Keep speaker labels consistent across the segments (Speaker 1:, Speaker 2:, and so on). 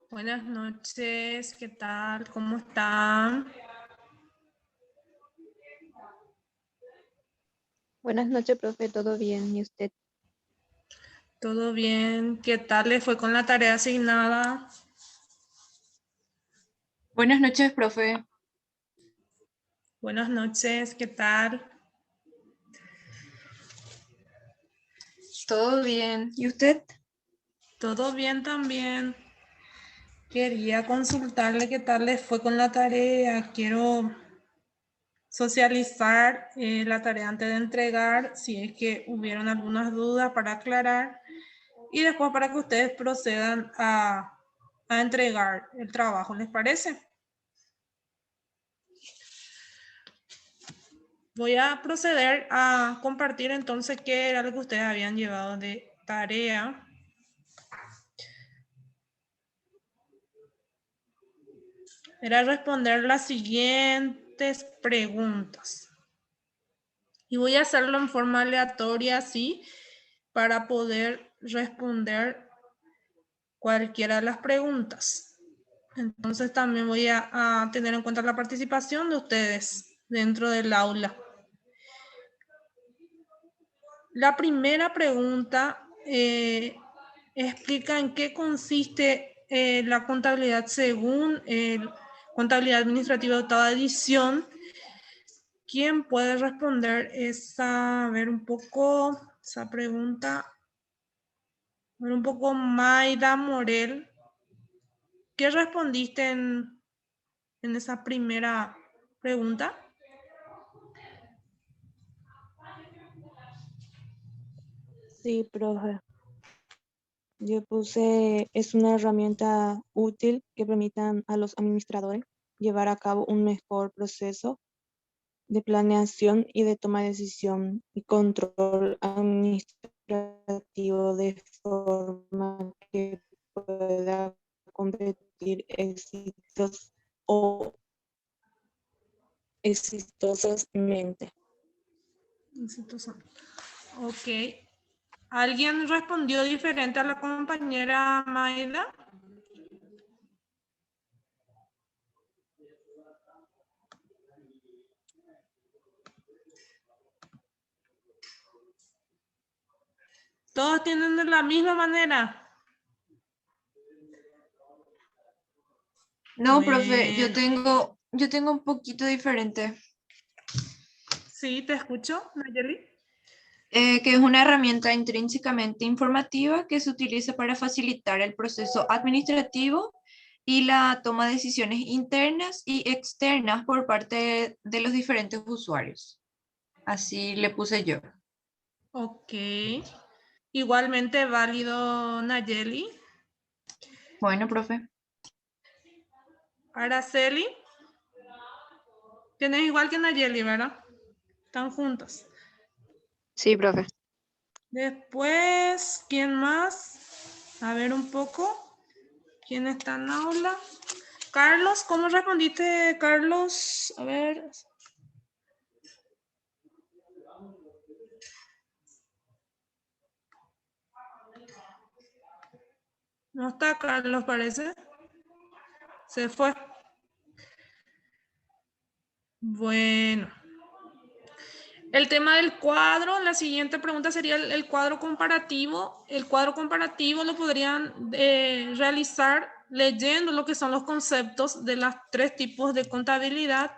Speaker 1: Buenas noches, ¿qué tal? ¿Cómo están?
Speaker 2: Buenas noches, profe, ¿todo bien? ¿Y usted?
Speaker 1: ¿Todo bien? ¿Qué tal le fue con la tarea asignada?
Speaker 3: Buenas noches, profe.
Speaker 1: Buenas noches, ¿qué tal?
Speaker 3: ¿Todo bien? ¿Y usted?
Speaker 1: ¿Todo bien también? Quería consultarle qué tal le fue con la tarea. Quiero socializar la tarea antes de entregar, si es que hubieron algunas dudas para aclarar y después para que ustedes procedan a entregar el trabajo, ¿les parece? Voy a proceder a compartir entonces qué era lo que ustedes habían llevado de tarea. Era responder las siguientes preguntas. Y voy a hacerlo en forma aleatoria, así, para poder responder cualquiera de las preguntas. Entonces también voy a tener en cuenta la participación de ustedes dentro del aula. La primera pregunta explica en qué consiste la contabilidad según contabilidad administrativa de octava edición. ¿Quién puede responder esa, a ver un poco, esa pregunta? A ver un poco, Maida Morel. ¿Qué respondiste en esa primera pregunta?
Speaker 2: Sí, profe. Yo puse, es una herramienta útil que permitan a los administradores llevar a cabo un mejor proceso de planeación y de toma de decisión y control administrativo de forma que pueda competir exitosamente.
Speaker 1: Ok. ¿Alguien respondió diferente a la compañera Maida? ¿Todos tienen de la misma manera?
Speaker 3: No, profe,
Speaker 1: Bueno.
Speaker 3: yo tengo un poquito diferente.
Speaker 1: Sí, te escucho, Nayeli.
Speaker 3: Que es una herramienta intrínsecamente informativa que se utiliza para facilitar el proceso administrativo y la toma de decisiones internas y externas por parte de los diferentes usuarios. Así le puse yo.
Speaker 1: Ok. Igualmente válido, Nayeli.
Speaker 3: Bueno, profe.
Speaker 1: Araceli. Tienes igual que Nayeli, ¿verdad? Están juntas.
Speaker 4: Sí, profe.
Speaker 1: Después, ¿quién más? A ver un poco. ¿Quién está en aula? Carlos, ¿cómo respondiste, Carlos? A ver. No está Carlos, parece. Se fue. Bueno. El tema del cuadro, la siguiente pregunta sería el cuadro comparativo. El cuadro comparativo lo podrían realizar leyendo lo que son los conceptos de los tres tipos de contabilidad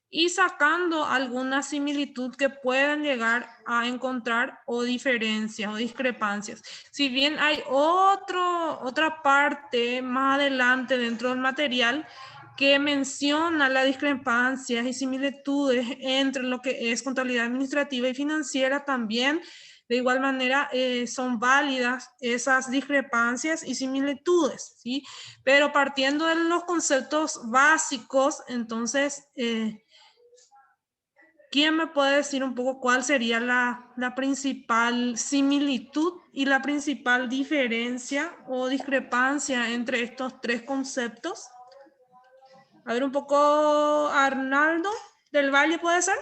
Speaker 1: y sacando alguna similitud que puedan llegar a encontrar o diferencias o discrepancias. Si bien hay otra parte más adelante dentro del material que menciona las discrepancias y similitudes entre lo que es contabilidad administrativa y financiera, también de igual manera son válidas esas discrepancias y similitudes, ¿sí? Pero partiendo de los conceptos básicos, entonces, ¿quién me puede decir un poco cuál sería la principal similitud y la principal diferencia o discrepancia entre estos tres conceptos? A ver un poco, Arnaldo del Valle, ¿puede ser?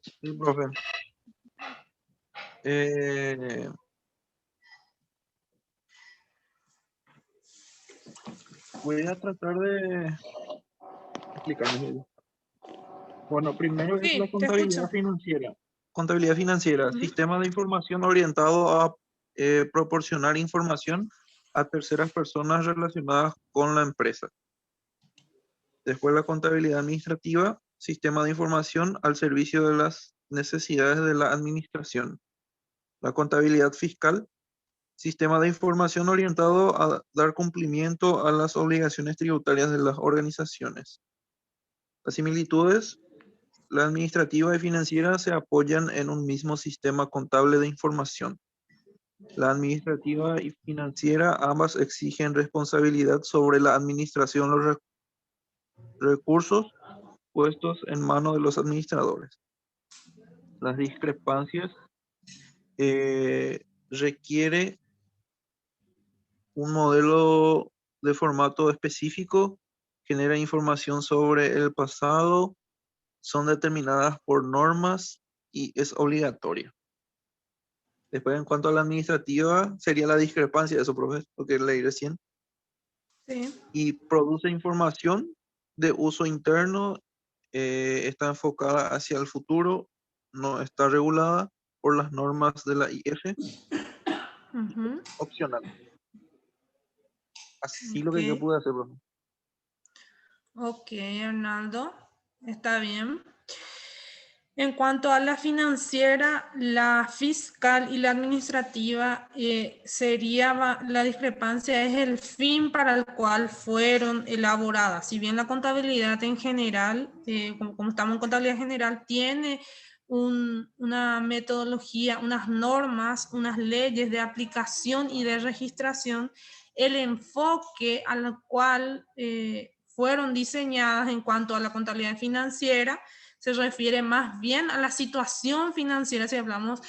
Speaker 5: Sí, profe. Eh, Voy a tratar de explicarme. Bueno, primero es la
Speaker 1: Sí, te escucho.
Speaker 5: contabilidad financiera. Contabilidad financiera,
Speaker 1: Ujú.
Speaker 5: sistema de información orientado a proporcionar información a terceras personas relacionadas con la empresa. Después la contabilidad administrativa, sistema de información al servicio de las necesidades de la administración. La contabilidad fiscal, sistema de información orientado a dar cumplimiento a las obligaciones tributarias de las organizaciones. Las similitudes, la administrativa y financiera se apoyan en un mismo sistema contable de información. La administrativa y financiera ambas exigen responsabilidad sobre la administración de los recursos puestos en manos de los administradores. Las discrepancias requiere un modelo de formato específico, genera información sobre el pasado, son determinadas por normas y es obligatoria. Después, en cuanto a la administrativa, sería la discrepancia de eso, profe, lo que leí recién.
Speaker 1: Sí.
Speaker 5: Y produce información de uso interno, está enfocada hacia el futuro, no está regulada por las normas de la IF,
Speaker 1: Ujú.
Speaker 5: opcional. Así lo
Speaker 1: Ok.
Speaker 5: que yo pude hacer, profe.
Speaker 1: Ok, Arnaldo. Está bien. En cuanto a la financiera, la fiscal y la administrativa, la discrepancia es el fin para el cual fueron elaboradas. Si bien la contabilidad en general, como estamos en contabilidad general, tiene una metodología, unas normas, unas leyes de aplicación y de registración, el enfoque al cual fueron diseñadas en cuanto a la contabilidad financiera se refiere más bien a la situación financiera. Si hablamos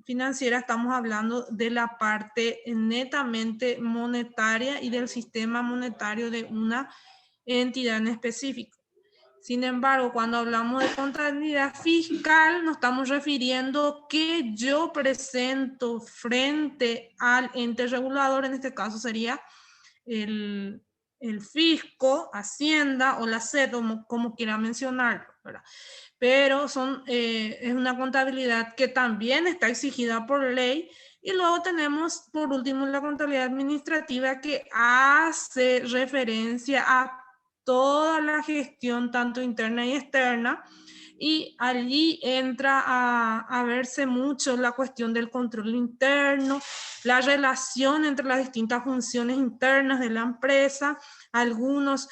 Speaker 1: financiera, estamos hablando de la parte netamente monetaria y del sistema monetario de una entidad en específico. Sin embargo, cuando hablamos de contabilidad fiscal, nos estamos refiriendo que yo presento frente al ente regulador, en este caso sería el, el fisco, Hacienda o la SED, como quiera mencionarlo, ¿verdad? Pero es una contabilidad que también está exigida por ley. Y luego tenemos, por último, la contabilidad administrativa que hace referencia a toda la gestión, tanto interna y externa, y allí entra a verse mucho la cuestión del control interno, la relación entre las distintas funciones internas de la empresa, algunos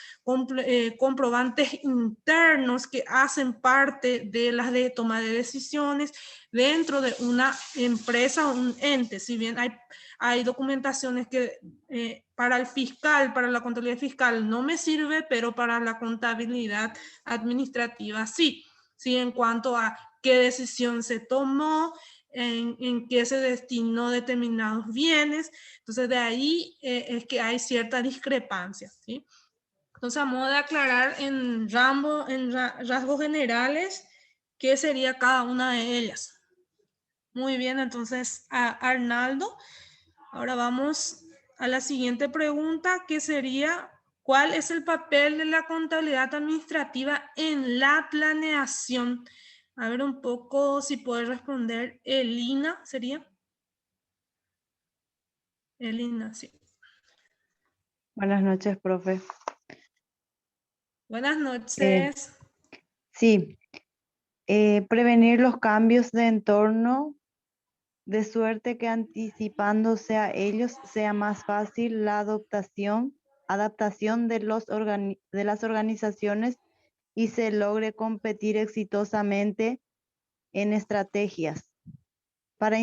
Speaker 1: comprobantes internos que hacen parte de las de toma de decisiones dentro de una empresa o un ente. Si bien hay documentaciones que para el fiscal, para la contabilidad fiscal no me sirve, pero para la contabilidad administrativa sí. Sí, en cuanto a qué decisión se tomó, en qué se destinó determinados bienes. Entonces, de ahí es que hay cierta discrepancia, ¿sí? Entonces, a modo de aclarar en rasgos generales, ¿qué sería cada una de ellas? Muy bien, entonces, Arnaldo, ahora vamos a la siguiente pregunta, que sería, ¿cuál es el papel de la contabilidad administrativa en la planeación? A ver un poco si puede responder Elina, ¿sería? Elina, sí.
Speaker 6: Buenas noches, profe.
Speaker 1: Buenas
Speaker 6: Eh,
Speaker 1: noches.
Speaker 6: sí, prevenir los cambios de entorno de suerte que anticipándose a ellos sea más fácil la adaptación de de las organizaciones y se logre competir exitosamente en estrategias para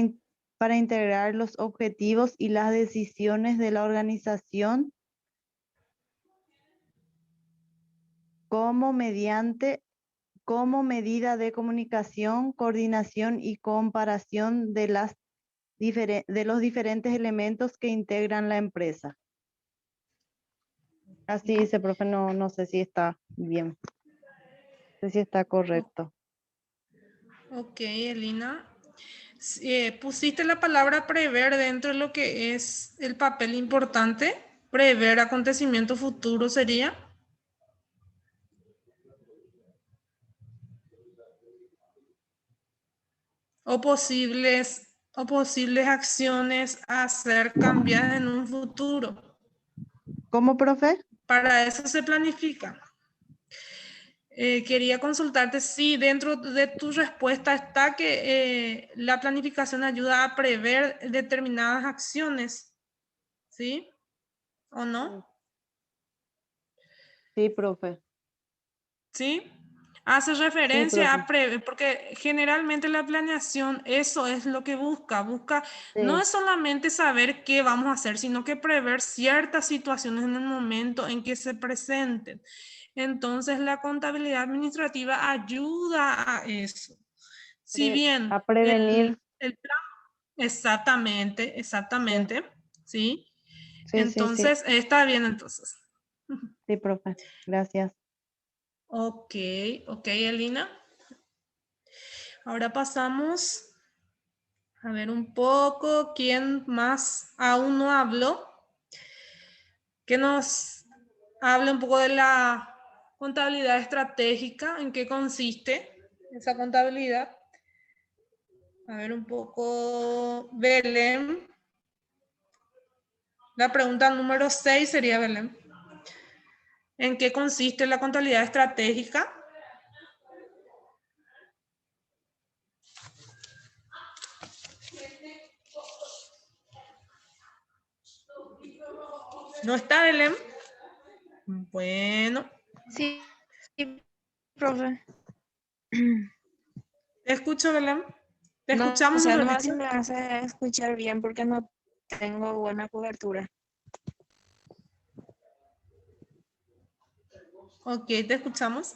Speaker 6: integrar los objetivos y las decisiones de la organización como medida de comunicación, coordinación y comparación de los diferentes elementos que integran la empresa. Así dice, profe, no sé si está bien, no sé si está correcto.
Speaker 1: Ok, Elina. Pusiste la palabra prever dentro de lo que es el papel importante. Prever acontecimiento futuro sería. O posibles acciones a ser cambiadas en un futuro.
Speaker 6: ¿Cómo, profe?
Speaker 1: Para eso se planifica. Quería consultarte si dentro de tu respuesta está que la planificación ayuda a prever determinadas acciones, ¿sí? ¿O no?
Speaker 6: Sí, profe.
Speaker 1: ¿Sí? Hace
Speaker 6: Sí,
Speaker 1: referencia a
Speaker 6: profe.
Speaker 1: prever, porque generalmente la planeación, eso es lo que busca. No
Speaker 6: Sí,
Speaker 1: es solamente saber qué vamos a hacer, sino que prever ciertas situaciones en el momento en que se presenten. Entonces, la contabilidad administrativa ayuda a eso. Si bien
Speaker 6: a prevenir.
Speaker 1: el plan, exactamente,
Speaker 6: Sí,
Speaker 1: ¿sí?
Speaker 6: sí, sí, sí,
Speaker 1: Entonces, está bien entonces.
Speaker 6: sí, profe. Gracias.
Speaker 1: Ok, Elina. Ahora pasamos a ver un poco quién más aún no habló. Que nos hable un poco de la contabilidad estratégica, en qué consiste esa contabilidad. A ver un poco, Belén. La pregunta número 6 sería, Belén. ¿En qué consiste la contabilidad estratégica? ¿No está, Belén? Bueno,
Speaker 4: Sí, sí, profe.
Speaker 1: te escucho, Belén. Te
Speaker 4: No, o
Speaker 1: escuchamos,
Speaker 4: sea,
Speaker 1: mejor
Speaker 4: no
Speaker 1: dicho.
Speaker 4: se me hace escuchar bien porque no tengo buena cobertura.
Speaker 1: Ok, te escuchamos.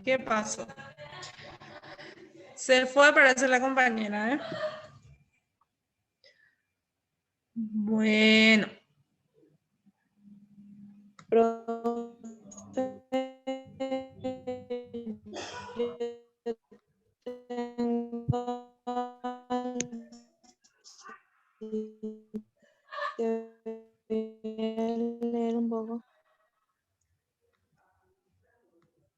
Speaker 1: ¿Qué pasó? Se fue, parece la compañera, ¿eh? Bueno.
Speaker 2: Leer un poco.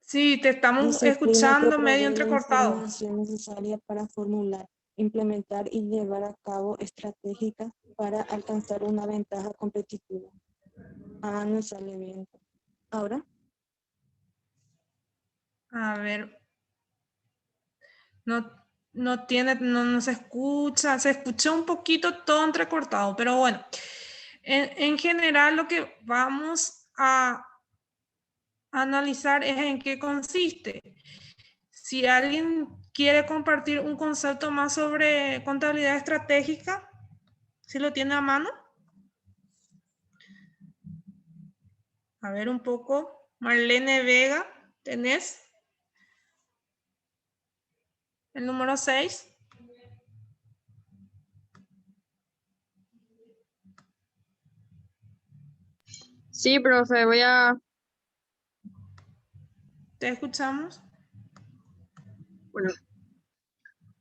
Speaker 1: Sí, te estamos
Speaker 2: Disciplina que
Speaker 1: escuchando medio
Speaker 2: provee la
Speaker 1: entrecortado.
Speaker 2: información necesaria para formular, implementar y llevar a cabo estrategias para alcanzar una ventaja competitiva. Ah, no sale bien. ¿Ahora?
Speaker 1: A ver. No se escucha, se escuchó un poquito todo entrecortado, pero bueno. En general lo que vamos a analizar es en qué consiste. Si alguien quiere compartir un concepto más sobre contabilidad estratégica, si lo tiene a mano. A ver un poco. Marlene Vega, ¿tenés? El número 6.
Speaker 7: Sí, profe,
Speaker 1: ¿Te escuchamos?
Speaker 7: bueno,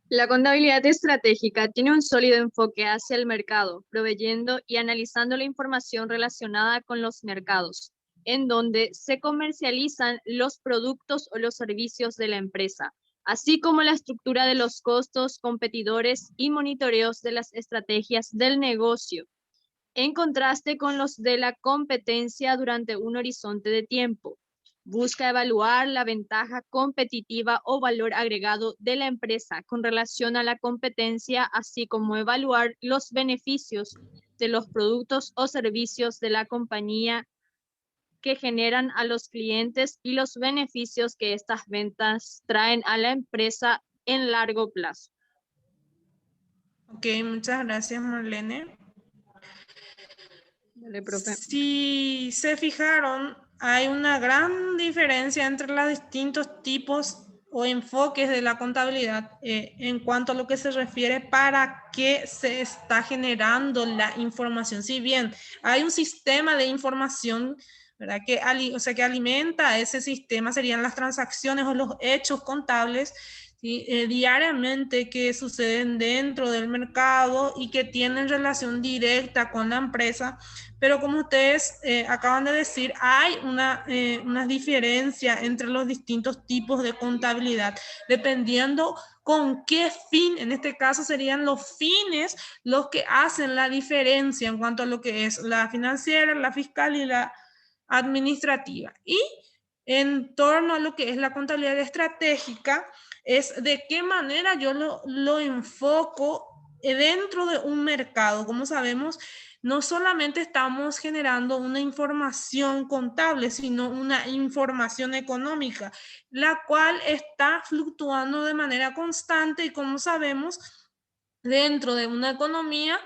Speaker 7: la contabilidad estratégica tiene un sólido enfoque hacia el mercado, proveyendo y analizando la información relacionada con los mercados, en donde se comercializan los productos o los servicios de la empresa, así como la estructura de los costos, competidores y monitoreos de las estrategias del negocio, en contraste con los de la competencia durante un horizonte de tiempo. Busca evaluar la ventaja competitiva o valor agregado de la empresa con relación a la competencia, así como evaluar los beneficios de los productos o servicios de la compañía que generan a los clientes y los beneficios que estas ventas traen a la empresa en largo plazo.
Speaker 1: Ok, muchas gracias, Marlene.
Speaker 7: Dale, profe.
Speaker 1: Si se fijaron, hay una gran diferencia entre los distintos tipos o enfoques de la contabilidad en cuanto a lo que se refiere para qué se está generando la información. Si bien hay un sistema de información, ¿verdad? Que alimenta ese sistema, serían las transacciones o los hechos contables, ¿sí? Diariamente que suceden dentro del mercado y que tienen relación directa con la empresa. Pero como ustedes acaban de decir, hay una diferencia entre los distintos tipos de contabilidad, dependiendo con qué fin, en este caso serían los fines los que hacen la diferencia en cuanto a lo que es la financiera, la fiscal y la administrativa. Y en torno a lo que es la contabilidad estratégica, es de qué manera yo lo enfoco dentro de un mercado. Como sabemos, no solamente estamos generando una información contable, sino una información económica, la cual está fluctuando de manera constante y como sabemos, dentro de una economía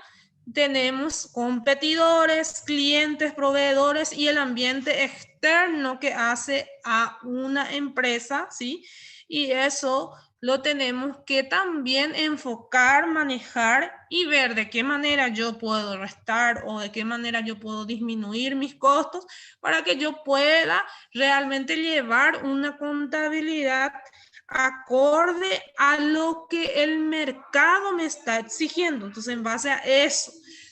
Speaker 1: tenemos competidores, clientes, proveedores y el ambiente externo que hace a una empresa, ¿sí? Y eso lo tenemos que también enfocar, manejar y ver de qué manera yo puedo restar o de qué manera yo puedo disminuir mis costos para que yo pueda realmente llevar una contabilidad acorde a lo que el mercado me está exigiendo. Entonces, en base a eso.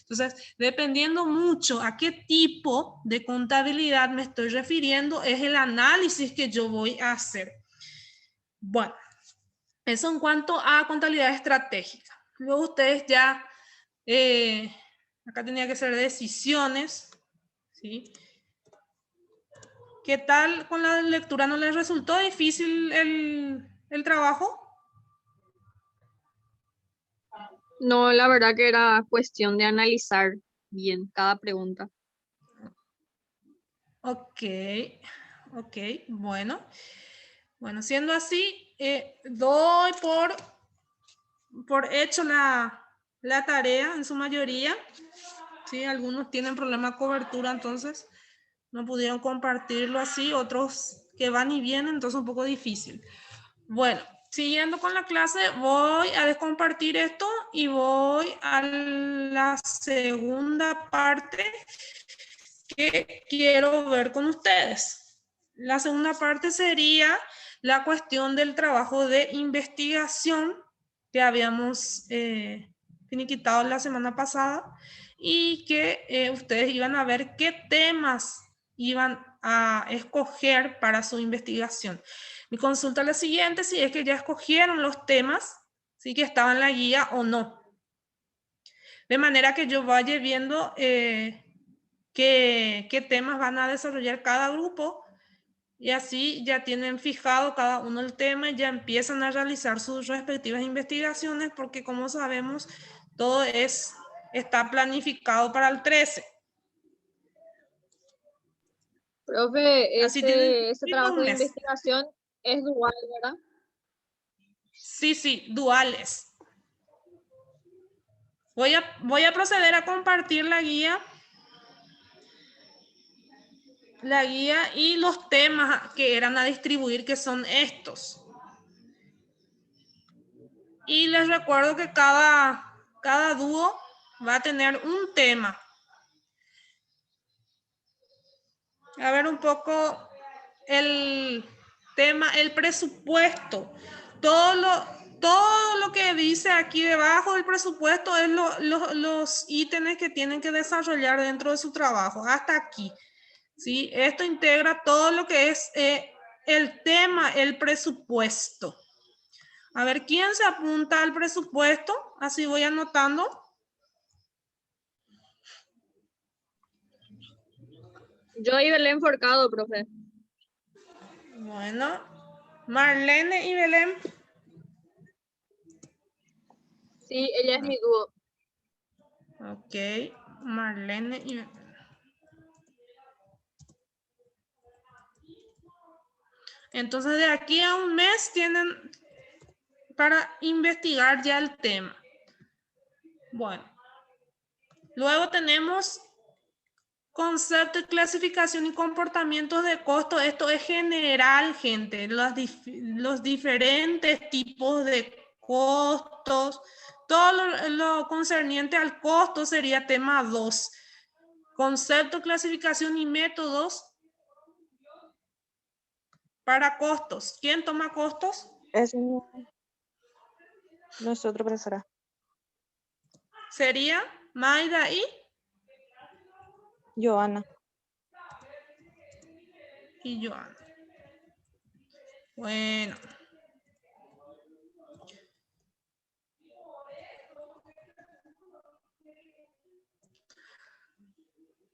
Speaker 1: Entonces, dependiendo mucho a qué tipo de contabilidad me estoy refiriendo, es el análisis que yo voy a hacer. Bueno, eso en cuanto a contabilidad estratégica. Luego ustedes ya, acá tenía que ser decisiones, ¿sí? ¿Qué tal con la lectura? ¿No les resultó difícil el trabajo?
Speaker 7: No, la verdad que era cuestión de analizar bien cada pregunta.
Speaker 1: Ok, ok, bueno. Bueno, siendo así, doy por hecho la tarea en su mayoría. Sí, algunos tienen problema de cobertura, entonces no pudieron compartirlo así, otros que van y vienen, entonces un poco difícil. Bueno, siguiendo con la clase, voy a descompartir esto y voy a la segunda parte que quiero ver con ustedes. La segunda parte sería la cuestión del trabajo de investigación que habíamos finiquitado la semana pasada y que ustedes iban a ver qué temas iban a escoger para su investigación. Mi consulta es la siguiente, si es que ya escogieron los temas, si que estaban en la guía o no. De manera que yo vaya viendo qué temas van a desarrollar cada grupo y así ya tienen fijado cada uno el tema y ya empiezan a realizar sus respectivas investigaciones porque como sabemos todo está planificado para el 13.
Speaker 7: Profe,
Speaker 1: Así tienen
Speaker 7: ese trabajo
Speaker 1: un
Speaker 7: de
Speaker 1: mes.
Speaker 7: investigación es dual, ¿verdad?
Speaker 1: Sí, duales. Voy a proceder a compartir la guía y los temas que eran a distribuir, que son estos. Y les recuerdo que cada dúo va a tener un tema. A ver un poco el tema, el presupuesto. Todo lo que dice aquí debajo del presupuesto es los ítems que tienen que desarrollar dentro de su trabajo. Hasta aquí. ¿Sí? Esto integra todo lo que es el tema, el presupuesto. A ver, ¿quién se apunta al presupuesto? Así voy anotando.
Speaker 7: Yo y Belén Forcado, profe.
Speaker 1: Bueno, Marlene y Belén.
Speaker 7: Sí, ella es mi dúo.
Speaker 1: Ok, Marlene y Belén. Entonces, de aquí a un mes tienen para investigar ya el tema. Bueno, luego tenemos Concepto y clasificación y comportamientos de costo. Esto es general, gente. Los diferentes tipos de costos. Todo lo concerniente al costo sería tema 2. Concepto, clasificación y métodos para costos. ¿Quién toma costos?
Speaker 2: Es nosotros, profesora.
Speaker 1: Sería Maida
Speaker 2: Joana.
Speaker 1: y Joana. Bueno.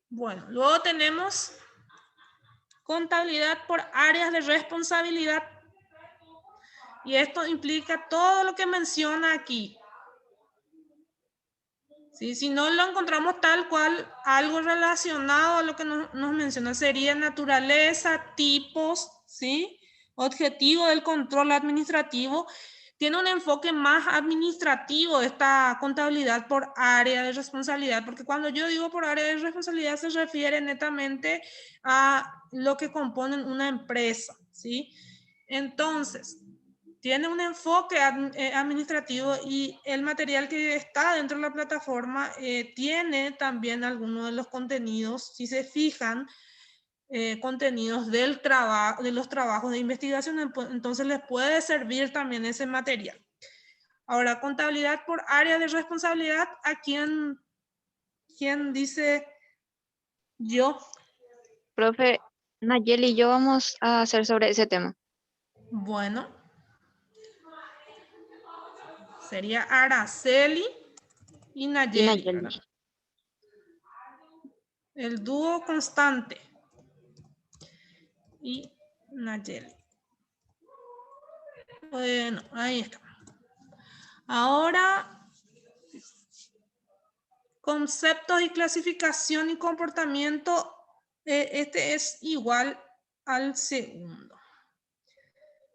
Speaker 1: Bueno, luego tenemos contabilidad por áreas de responsabilidad. Y esto implica todo lo que menciona aquí. ¿Sí? Si no lo encontramos tal cual, algo relacionado a lo que nos menciona sería naturaleza, tipos, ¿sí? Objetivo del control administrativo. Tiene un enfoque más administrativo esta contabilidad por área de responsabilidad, porque cuando yo digo por área de responsabilidad se refiere netamente a lo que componen una empresa, ¿sí? Entonces, tiene un enfoque administrativo y el material que está dentro de la plataforma tiene también algunos de los contenidos, si se fijan, contenidos de los trabajos de investigación, entonces les puede servir también ese material. Ahora, contabilidad por área de responsabilidad, ¿a quién dice yo?
Speaker 4: Profe, Nayeli y yo vamos a hacer sobre ese tema.
Speaker 1: Bueno, sería Araceli y
Speaker 4: Y
Speaker 1: Nayeli.
Speaker 4: Nayeli.
Speaker 1: El dúo constante. Y Nayeli. Bueno, ahí está. Ahora, conceptos y clasificación y comportamiento. Este es igual al segundo.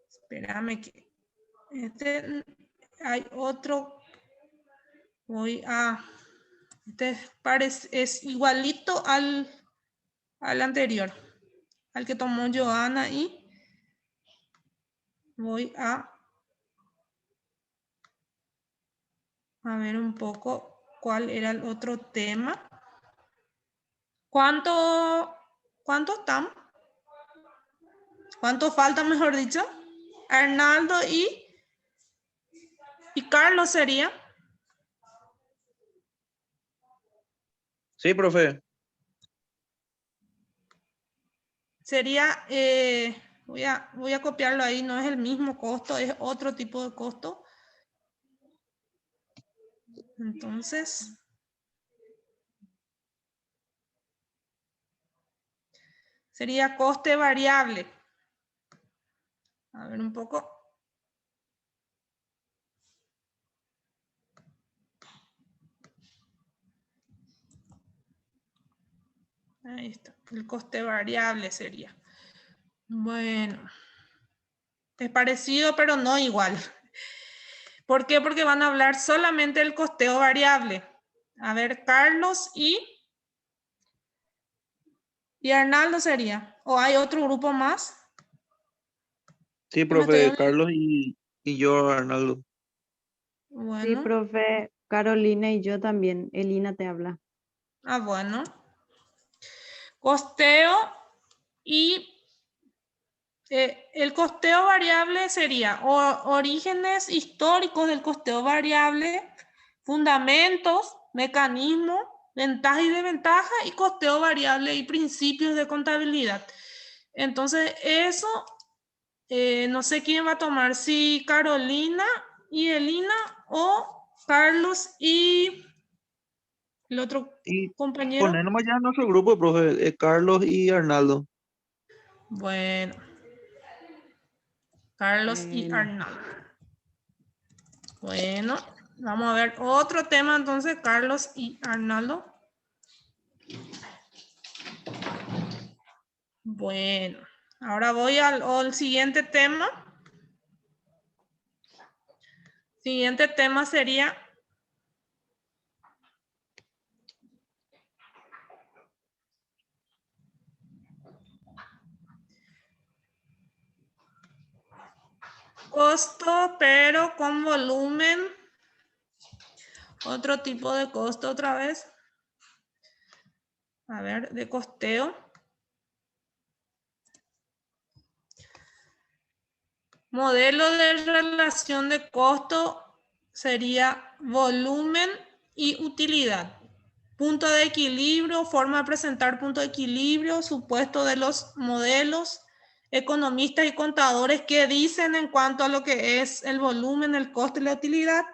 Speaker 1: Espérame que hay otro. Voy a. Es igualito al anterior, al que tomó Joana, y voy a ver un poco cuál era el otro tema. ¿Cuánto están? ¿Cuánto falta, mejor dicho? Arnaldo y Carlos sería.
Speaker 5: Sí, profe.
Speaker 1: Sería, voy a copiarlo ahí, no es el mismo costo, es otro tipo de costo. Entonces, sería coste variable. A ver un poco. Ahí está, el coste variable sería. Bueno, es parecido, pero no igual. ¿Por qué? Porque van a hablar solamente del costeo variable. A ver, Carlos y Arnaldo sería. ¿O hay otro grupo más?
Speaker 5: Sí,
Speaker 1: ¿O me estoy
Speaker 5: profe,
Speaker 1: olvidando?
Speaker 5: Carlos y yo, Arnaldo.
Speaker 6: Sí,
Speaker 1: Bueno.
Speaker 6: profe, Carolina y yo también. Elina te habla.
Speaker 1: Bueno. Costeo y el costeo variable sería orígenes históricos del costeo variable, fundamentos, mecanismos, ventajas y desventajas, y costeo variable y principios de contabilidad. Entonces, eso, no sé quién va a tomar, si Carolina y Elina o Carlos y el otro
Speaker 5: Y
Speaker 1: compañero.
Speaker 5: ponemos ya en nuestro grupo, profe, Carlos y Arnaldo.
Speaker 1: Bueno, Carlos y
Speaker 6: Bueno.
Speaker 1: Arnaldo. Bueno, vamos a ver otro tema entonces, Carlos y Arnaldo. Bueno, ahora voy al siguiente tema. Siguiente tema sería costo, pero con volumen. Otro tipo de costo otra vez. A ver, de costeo. Modelo de relación de costo sería volumen y utilidad. Punto de equilibrio, forma de presentar punto de equilibrio, supuesto de los modelos, economistas y contadores que dicen en cuanto a lo que es el volumen, el costo y la utilidad.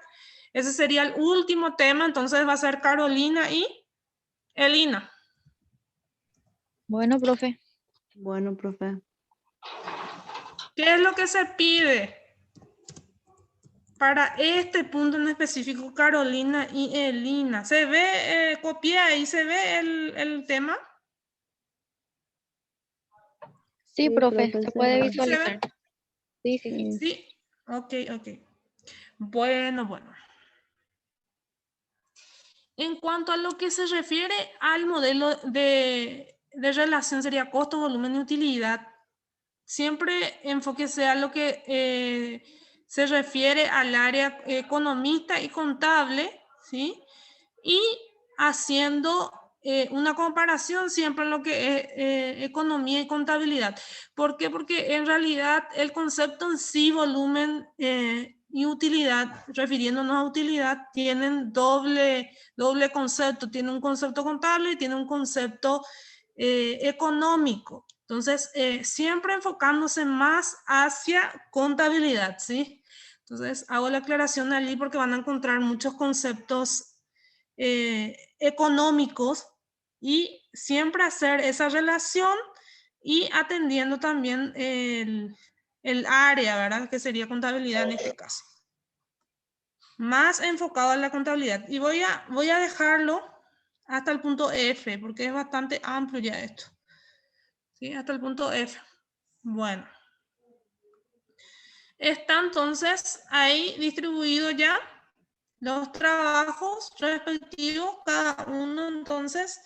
Speaker 1: Ese sería el último tema, entonces va a ser Carolina y Elina.
Speaker 4: Bueno, profe.
Speaker 6: Bueno, profe.
Speaker 1: ¿Qué es lo que se pide para este punto en específico, Carolina y Elina? ¿Se ve, copia ahí, se ve el tema?
Speaker 4: Sí, profe, se puede
Speaker 6: ve.
Speaker 1: ¿Se
Speaker 4: visualizar.
Speaker 1: ve?
Speaker 4: Sí, sí.
Speaker 1: Sí, ok. Bueno. En cuanto a lo que se refiere al modelo de relación, sería costo, volumen y utilidad. Siempre enfóquese a lo que se refiere al área economista y contable, ¿sí? Y haciendo una comparación siempre en lo que es economía y contabilidad. ¿Por qué? Porque en realidad el concepto en sí, volumen y utilidad, refiriéndonos a utilidad, tienen doble concepto. Tiene un concepto contable y tiene un concepto económico. Entonces, siempre enfocándose más hacia contabilidad, ¿sí? Entonces, hago la aclaración allí porque van a encontrar muchos conceptos económicos y siempre hacer esa relación y atendiendo también el área, ¿verdad? Que sería contabilidad en este caso. Más enfocado en la contabilidad. Y voy a dejarlo hasta el punto F, porque es bastante amplio ya esto. ¿Sí? Hasta el punto F. Bueno. Está entonces ahí distribuido ya los trabajos respectivos. Cada uno entonces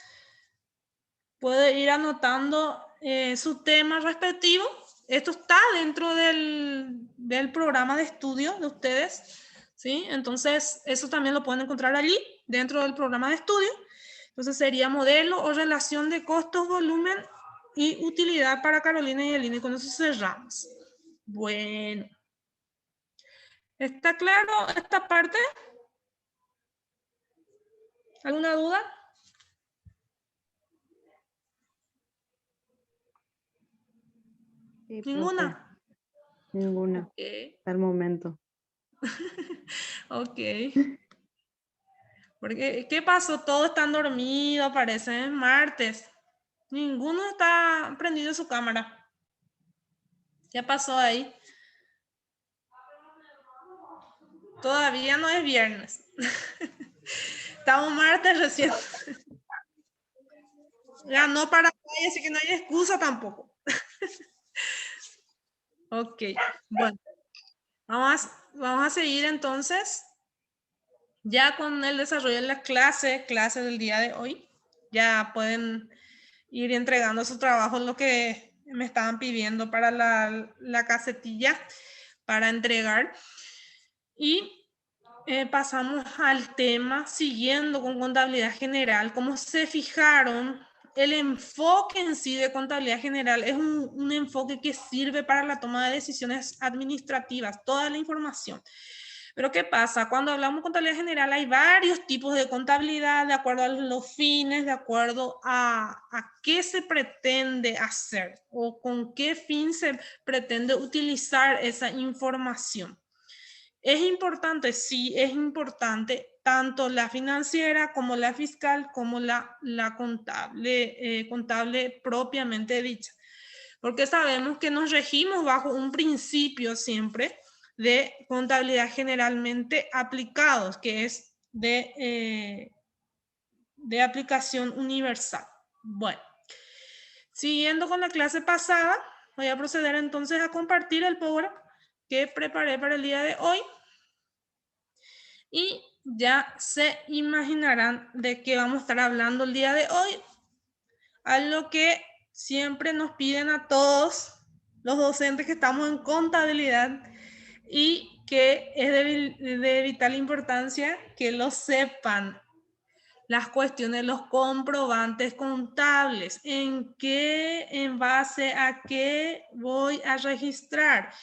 Speaker 1: puede ir anotando su tema respectivo. Esto está dentro del programa de estudio de ustedes, ¿sí? Entonces, eso también lo pueden encontrar allí, dentro del programa de estudio. Entonces, sería modelo o relación de costos, volumen y utilidad para Carolina y Elina. Y con eso cerramos. Bueno. ¿Está claro esta parte? ¿Alguna duda?
Speaker 6: Sí,
Speaker 1: ¿Ninguna?
Speaker 6: profe. Ninguna.
Speaker 1: Ok.
Speaker 6: Hasta el momento.
Speaker 1: Ok. Porque, ¿qué pasó? Todos están dormidos, parece martes. Ninguno está prendido su cámara. ¿Qué pasó ahí? Todavía no es viernes. Estamos martes recién. Ya no para hoy, así que no hay excusa tampoco. Ok, bueno. Vamos a seguir entonces ya con el desarrollo de la clase del día de hoy. Ya pueden ir entregando su trabajo, lo que me estaban pidiendo para la casetilla para entregar. Y pasamos al tema siguiendo con contabilidad general. Como se fijaron, el enfoque en sí de contabilidad general es un enfoque que sirve para la toma de decisiones administrativas, toda la información. Pero ¿qué pasa? Cuando hablamos de contabilidad general hay varios tipos de contabilidad de acuerdo a los fines, de acuerdo a qué se pretende hacer o con qué fin se pretende utilizar esa información. ¿Es importante? Sí, es importante tanto la financiera como la fiscal como la contable propiamente dicha. Porque sabemos que nos regimos bajo un principio siempre de contabilidad generalmente aplicados, que es de aplicación universal. Bueno, siguiendo con la clase pasada, voy a proceder entonces a compartir el PowerPoint que preparé para el día de hoy. Y ya se imaginarán de qué vamos a estar hablando el día de hoy. Algo que siempre nos piden a todos los docentes que estamos en contabilidad y que es de vital importancia que lo sepan. Las cuestiones, los comprobantes contables, en base a qué voy a registrar.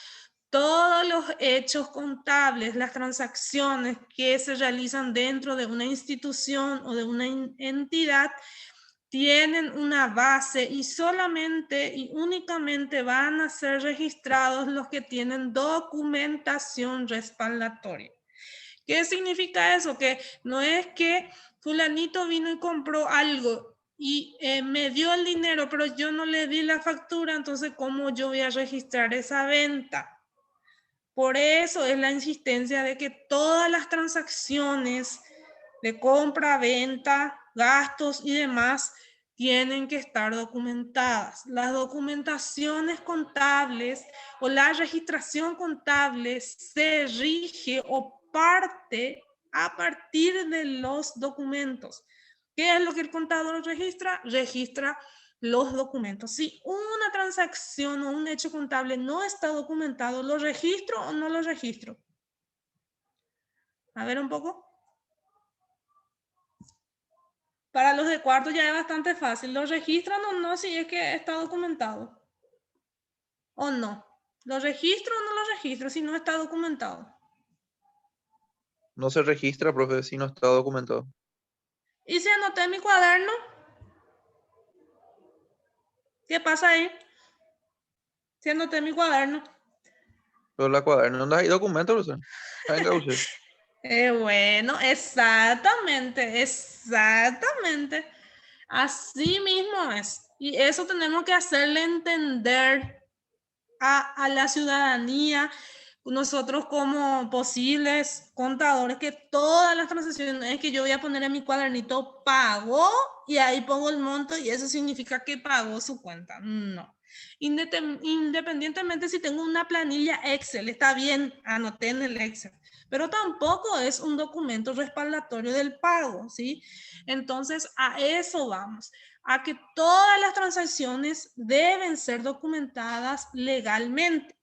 Speaker 1: Todos los hechos contables, las transacciones que se realizan dentro de una institución o de una entidad, tienen una base y solamente y únicamente van a ser registrados los que tienen documentación respaldatoria. ¿Qué significa eso? Que no es que fulanito vino y compró algo y me dio el dinero, pero yo no le di la factura, entonces ¿cómo yo voy a registrar esa venta? Por eso es la insistencia de que todas las transacciones de compra, venta, gastos y demás tienen que estar documentadas. Las documentaciones contables o la registración contable se rige o parte a partir de los documentos. ¿Qué es lo que el contador registra? Registra los documentos. Si una transacción o un hecho contable no está documentado, ¿lo registro o no lo registro? A ver un poco. Para los de cuarto ya es bastante fácil. ¿Lo registran o no si es que está documentado? ¿O no? ¿Lo registro o no lo registro si no está documentado?
Speaker 5: No se registra, profe, si no está documentado.
Speaker 1: ¿Y si anoté en mi cuaderno? ¿Qué pasa ahí? Si anoté en mi cuaderno.
Speaker 5: Pero la cuaderno no hay documentos, profe.
Speaker 1: Bueno, exactamente. Así mismo es. Y eso tenemos que hacerle entender a la ciudadanía, nosotros como posibles contadores, que todas las transacciones que yo voy a poner en mi cuadernito pagó y ahí pongo el monto y eso significa que pagó su cuenta. No. Independientemente si tengo una planilla Excel, está bien, anoté en el Excel, pero tampoco es un documento respaldatorio del pago, ¿sí? Entonces, a eso vamos, a que todas las transacciones deben ser documentadas legalmente.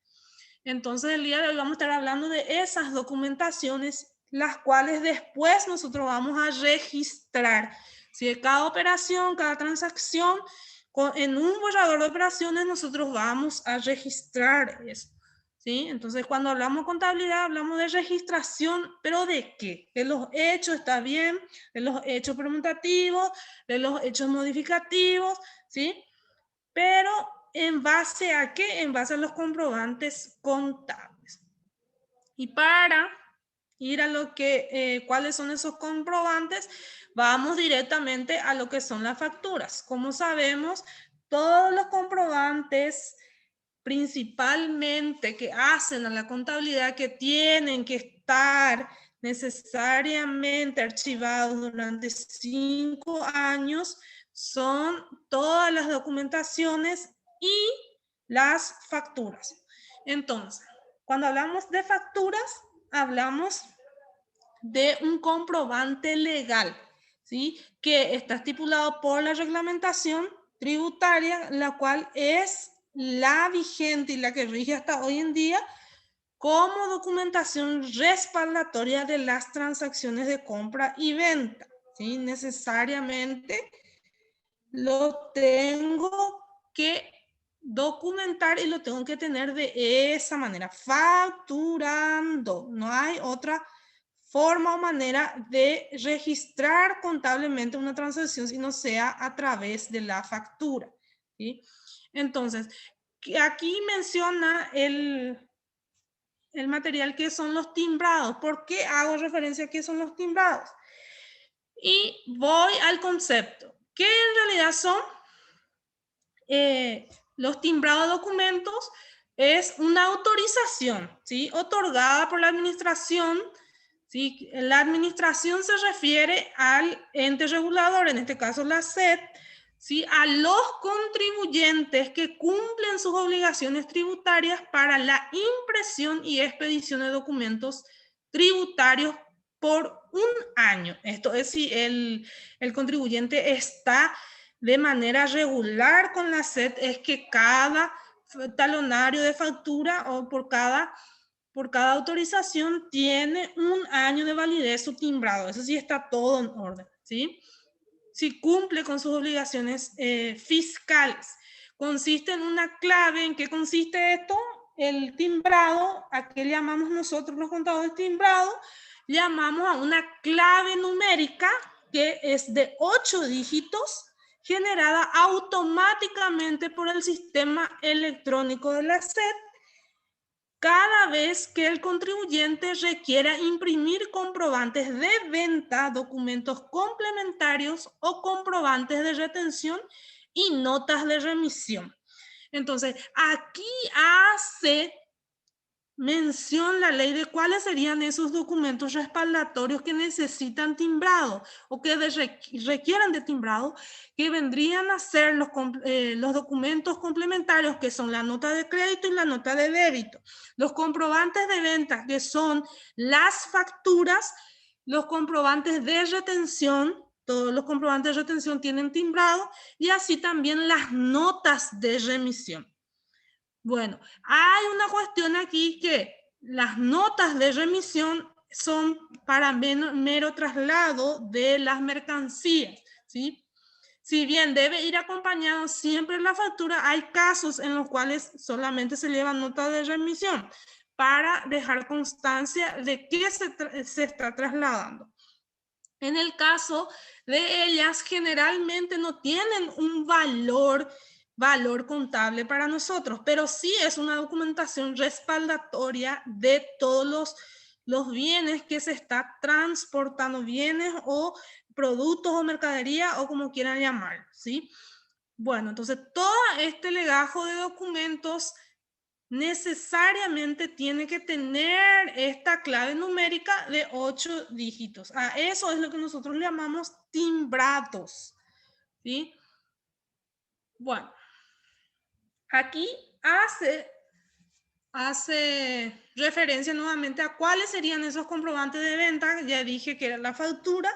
Speaker 1: Entonces, el día de hoy vamos a estar hablando de esas documentaciones, las cuales después nosotros vamos a registrar. Si cada operación, cada transacción, en un borrador de operaciones nosotros vamos a registrar eso. ¿Sí? Entonces, cuando hablamos de contabilidad, hablamos de registración, pero ¿de qué? De los hechos, está bien, de los hechos permutativos, de los hechos modificativos, ¿sí? Pero ¿en base a qué? En base a los comprobantes contables. Y para ir a lo que, cuáles son esos comprobantes, vamos directamente a lo que son las facturas. Como sabemos, todos los comprobantes principalmente que hacen a la contabilidad, que tienen que estar necesariamente archivados durante 5 años, son todas las documentaciones y las facturas. Entonces, cuando hablamos de facturas, hablamos de un comprobante legal, ¿sí? Que está estipulado por la reglamentación tributaria, la cual es la vigente y la que rige hasta hoy en día como documentación respaldatoria de las transacciones de compra y venta, ¿sí? Necesariamente lo tengo que documentar y lo tengo que tener de esa manera, facturando. No hay otra forma o manera de registrar contablemente una transacción si no sea a través de la factura, ¿sí? Entonces, aquí menciona el material que son los timbrados. ¿Por qué hago referencia a qué son los timbrados? Y voy al concepto. ¿Qué en realidad son? Los timbrados de documentos es una autorización, ¿sí? Otorgada por la administración, ¿sí? La administración se refiere al ente regulador, en este caso la SED, ¿sí? A los contribuyentes que cumplen sus obligaciones tributarias para la impresión y expedición de documentos tributarios por un año. Esto es si el contribuyente está de manera regular con la SED, es que cada talonario de factura o por cada por cada autorización tiene un año de validez su timbrado. Eso sí está todo en orden, ¿sí? Si cumple con sus obligaciones fiscales. Consiste en una clave. ¿En qué consiste esto? El timbrado, ¿a qué llamamos nosotros los contadores timbrados? Llamamos a una clave numérica que es de 8 dígitos, generada automáticamente por el sistema electrónico de la SED, cada vez que el contribuyente requiera imprimir comprobantes de venta, documentos complementarios o comprobantes de retención y notas de remisión. Entonces, aquí hace mención la ley de cuáles serían esos documentos respaldatorios que necesitan timbrado o que requieran de timbrado, que vendrían a ser los documentos complementarios, que son la nota de crédito y la nota de débito, los comprobantes de venta, que son las facturas, los comprobantes de retención. Todos los comprobantes de retención tienen timbrado, y así también las notas de remisión. Bueno, hay una cuestión aquí, que las notas de remisión son para mero traslado de las mercancías, ¿sí? Si bien debe ir acompañado siempre la factura, hay casos en los cuales solamente se lleva nota de remisión para dejar constancia de que se está trasladando. En el caso de ellas, generalmente no tienen un valor contable para nosotros, pero sí es una documentación respaldatoria de todos los bienes que se está transportando, bienes o productos o mercadería o como quieran llamar, ¿sí? Bueno, entonces todo este legajo de documentos necesariamente tiene que tener esta clave numérica de 8 dígitos. A eso es lo que nosotros llamamos timbrados, ¿sí? Bueno, aquí hace referencia nuevamente a cuáles serían esos comprobantes de venta. Ya dije que era la factura,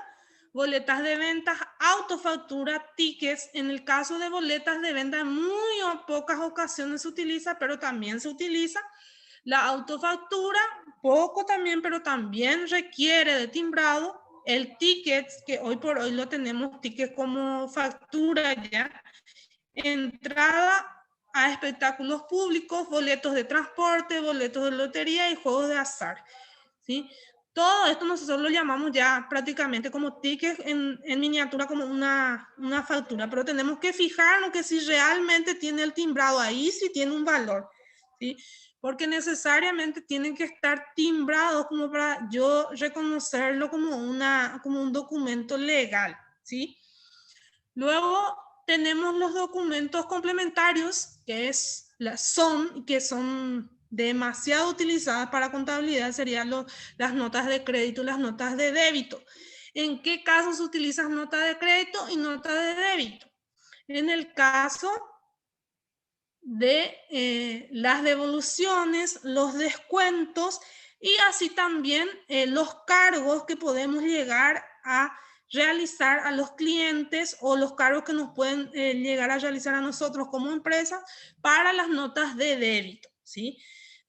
Speaker 1: boletas de ventas, autofactura, tickets. En el caso de boletas de venta, en muy pocas ocasiones se utiliza, pero también se utiliza la autofactura, poco también, pero también requiere de timbrado. El ticket, que hoy por hoy lo tenemos, ticket como factura ya. Entrada a espectáculos públicos, boletos de transporte, boletos de lotería y juegos de azar, ¿sí? Todo esto nosotros lo llamamos ya prácticamente como tickets en miniatura, como una factura, pero tenemos que fijarnos que si realmente tiene el timbrado, ahí sí tiene un valor, ¿sí? Porque necesariamente tienen que estar timbrados como para yo reconocerlo como un documento legal, ¿sí? Luego tenemos los documentos complementarios, que son demasiado utilizadas para contabilidad, serían las notas de crédito y las notas de débito. ¿En qué casos se utilizan notas de crédito y notas de débito? En el caso de las devoluciones, los descuentos y así también los cargos que podemos llegar a realizar a los clientes o los cargos que nos pueden llegar a realizar a nosotros como empresa para las notas de débito, ¿sí?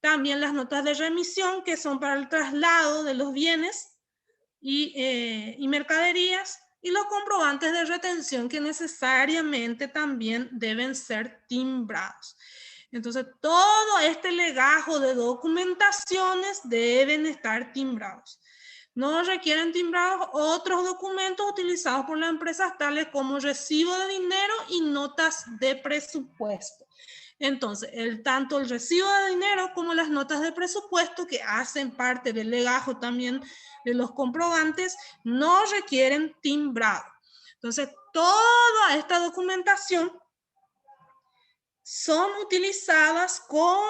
Speaker 1: También las notas de remisión, que son para el traslado de los bienes y mercaderías, y los comprobantes de retención, que necesariamente también deben ser timbrados. Entonces, todo este legajo de documentaciones deben estar timbrados. No requieren timbrados otros documentos utilizados por las empresas, tales como recibo de dinero y notas de presupuesto. Entonces, tanto el recibo de dinero como las notas de presupuesto, que hacen parte del legajo también de los comprobantes, no requieren timbrado. Entonces, toda esta documentación son utilizadas como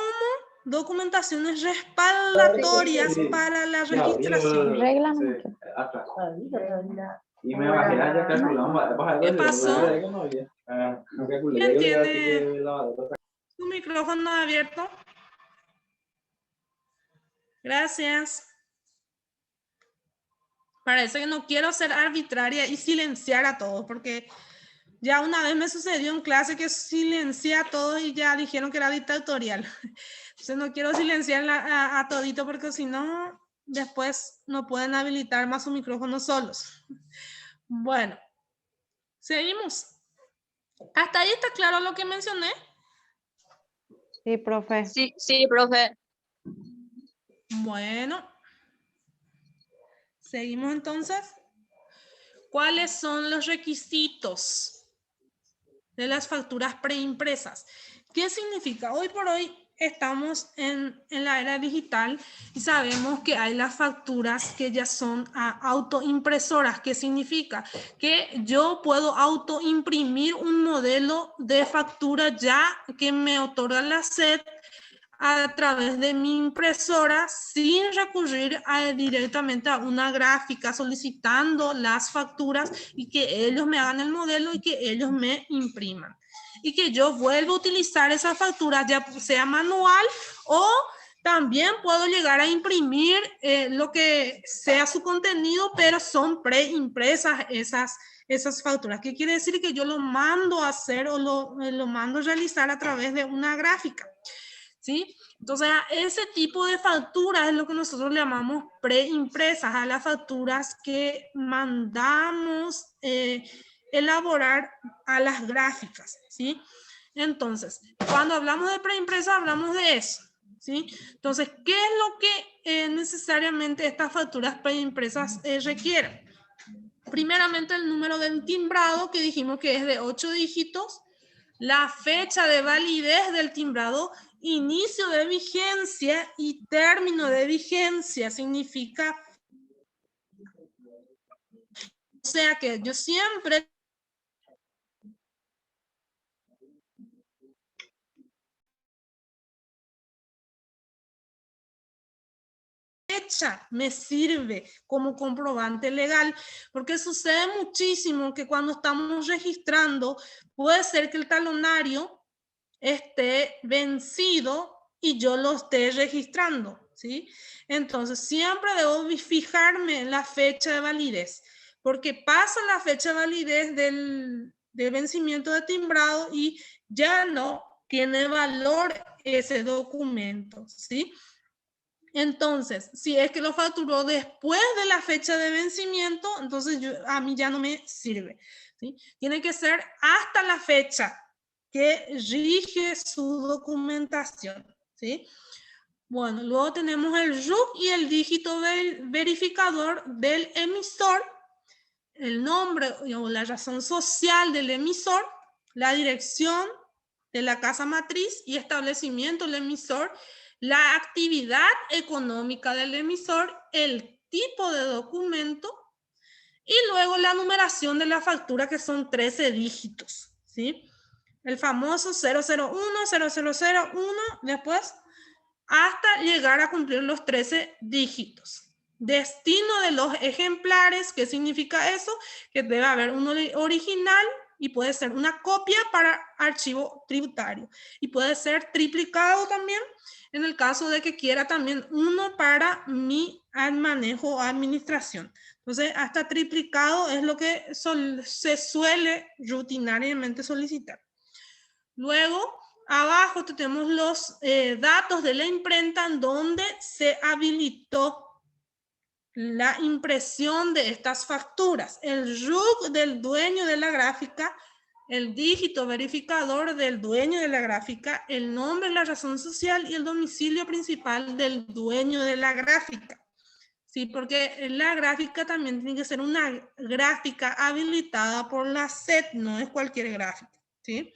Speaker 1: documentaciones respaldatorias para la registración. ¿Qué pasó? ¿Quién tiene su micrófono abierto? Gracias. Parece que no quiero ser arbitraria y silenciar a todos, porque ya una vez me sucedió en clase que silencié a todos y ya dijeron que era dictatorial. Entonces no quiero silenciar a todito porque si no, después no pueden habilitar más su micrófono solos. Bueno, seguimos. ¿Hasta ahí está claro lo que mencioné?
Speaker 6: Sí, profe.
Speaker 7: Sí, sí, profe.
Speaker 1: Bueno, seguimos entonces. ¿Cuáles son los requisitos de las facturas preimpresas? ¿Qué significa? Hoy por hoy estamos en la era digital y sabemos que hay las facturas que ya son autoimpresoras. ¿Qué significa? Que yo puedo autoimprimir un modelo de factura ya que me otorga la SED a través de mi impresora sin recurrir directamente a una gráfica solicitando las facturas y que ellos me hagan el modelo y que ellos me impriman. Y que yo vuelva a utilizar esa factura, ya sea manual o también puedo llegar a imprimir lo que sea su contenido, pero son preimpresas esas facturas. ¿Qué quiere decir? Que yo lo mando a hacer o lo mando a realizar a través de una gráfica. ¿Sí? Entonces, a ese tipo de facturas es lo que nosotros le llamamos preimpresas, a las facturas que mandamos elaborar a las gráficas, ¿sí? Entonces, cuando hablamos de preimpresa, hablamos de eso, ¿sí? Entonces, ¿qué es lo que necesariamente estas facturas preimpresas requieren? Primeramente, el número del timbrado, que dijimos que es de 8 dígitos, la fecha de validez del timbrado, inicio de vigencia y término de vigencia. Significa, o sea que yo siempre fecha me sirve como comprobante legal, porque sucede muchísimo que cuando estamos registrando, puede ser que el talonario esté vencido y yo lo esté registrando, ¿sí? Entonces, siempre debo fijarme en la fecha de validez, porque pasa la fecha de validez del vencimiento de timbrado y ya no tiene valor ese documento, ¿sí? Entonces, si es que lo facturó después de la fecha de vencimiento, entonces a mí ya no me sirve, ¿sí? Tiene que ser hasta la fecha que rige su documentación, ¿sí? Bueno, luego tenemos el RUC y el dígito verificador del emisor, el nombre o la razón social del emisor, la dirección de la casa matriz y establecimiento del emisor, la actividad económica del emisor, el tipo de documento y luego la numeración de la factura, que son 13 dígitos, ¿sí? El famoso 001, 0001, después hasta llegar a cumplir los 13 dígitos. Destino de los ejemplares, ¿qué significa eso? Que debe haber uno original y puede ser una copia para archivo tributario. Y puede ser triplicado también en el caso de que quiera también uno para mi manejo o administración. Entonces, hasta triplicado es lo que se suele rutinariamente solicitar. Luego, abajo tenemos los datos de la imprenta en donde se habilitó la impresión de estas facturas. El RUC del dueño de la gráfica, el dígito verificador del dueño de la gráfica, el nombre, la razón social y el domicilio principal del dueño de la gráfica. Sí, porque la gráfica también tiene que ser una gráfica habilitada por la SED, no es cualquier gráfica, ¿sí?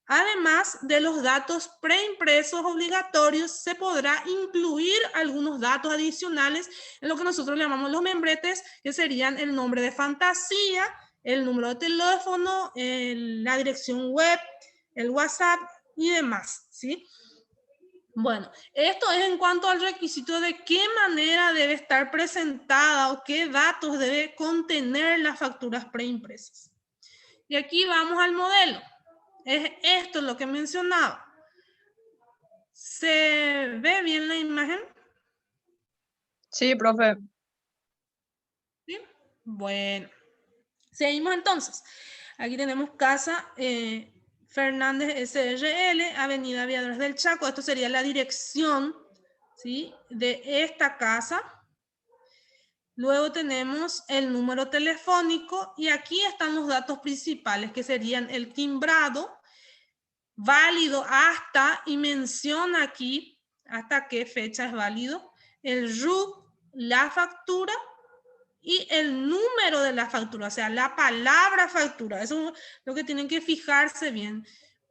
Speaker 1: Además de los datos preimpresos obligatorios, se podrá incluir algunos datos adicionales en lo que nosotros llamamos los membretes, que serían el nombre de fantasía, el número de teléfono, la dirección web, el WhatsApp y demás, ¿sí? Bueno, esto es en cuanto al requisito de qué manera debe estar presentada o qué datos debe contener las facturas preimpresas. Y aquí vamos al modelo. Es esto lo que mencionaba. ¿Se ve bien la imagen?
Speaker 7: Sí, profe.
Speaker 1: ¿Sí? Bueno, seguimos entonces. Aquí tenemos casa Fernández SRL, Avenida Aviadores del Chaco. Esto sería la dirección, ¿sí?, de esta casa. Luego tenemos el número telefónico y aquí están los datos principales, que serían el timbrado, válido hasta, y menciona aquí hasta qué fecha es válido, el RUC, la factura y el número de la factura, o sea, la palabra factura. Eso es lo que tienen que fijarse bien.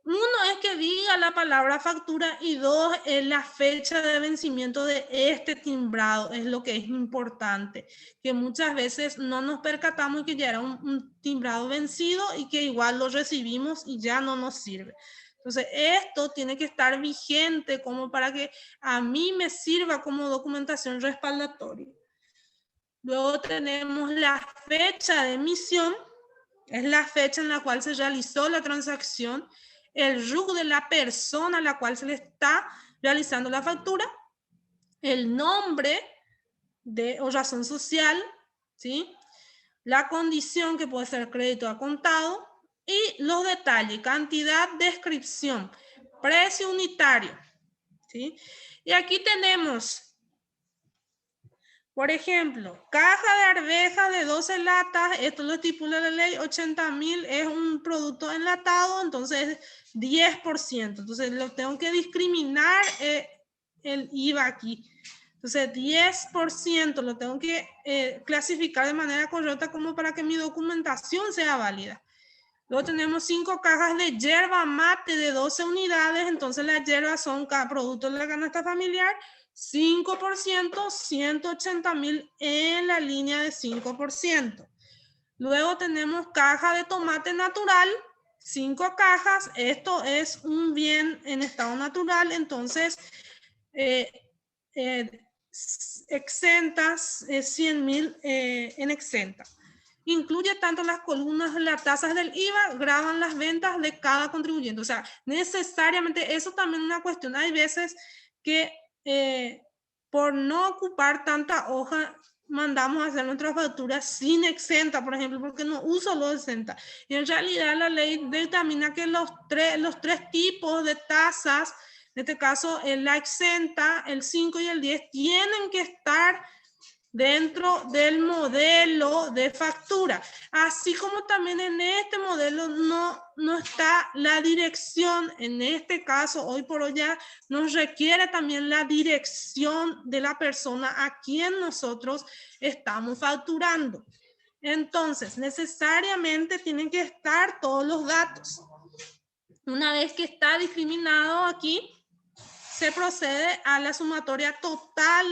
Speaker 1: Uno es que diga la palabra factura y dos es la fecha de vencimiento de este timbrado. Es lo que es importante, que muchas veces no nos percatamos y que ya era un timbrado vencido y que igual lo recibimos y ya no nos sirve. Entonces, esto tiene que estar vigente como para que a mí me sirva como documentación respaldatoria. Luego tenemos la fecha de emisión, es la fecha en la cual se realizó la transacción, el RUC de la persona a la cual se le está realizando la factura, el nombre o razón social, ¿sí?, la condición, que puede ser crédito a contado, y los detalles, cantidad, descripción, precio unitario, ¿sí? Y aquí tenemos, por ejemplo, caja de arvejas de 12 latas, esto lo estipula la ley, 80.000 es un producto enlatado, entonces 10%. Entonces lo tengo que discriminar el IVA aquí. Entonces 10% lo tengo que clasificar de manera correcta como para que mi documentación sea válida. Luego tenemos 5 cajas de yerba mate de 12 unidades, entonces las hierbas son cada producto de la canasta familiar, 5%, 180.000 en la línea de 5%. Luego tenemos caja de tomate natural, 5 cajas, esto es un bien en estado natural, entonces exentas, 100.000 en exenta. Incluye tanto las columnas, las tasas del IVA, graban las ventas de cada contribuyente. O sea, necesariamente, eso también es una cuestión. Hay veces que por no ocupar tanta hoja, mandamos a hacer nuestras facturas sin exenta, por ejemplo, porque no uso los exenta. Y en realidad la ley determina que los tres tipos de tasas, en este caso la exenta, el 5 y el 10, tienen que estar dentro del modelo de factura, así como también en este modelo no está la dirección. En este caso, hoy por hoy ya nos requiere también la dirección de la persona a quien nosotros estamos facturando. Entonces, necesariamente tienen que estar todos los datos. Una vez que está discriminado aquí, se procede a la sumatoria total.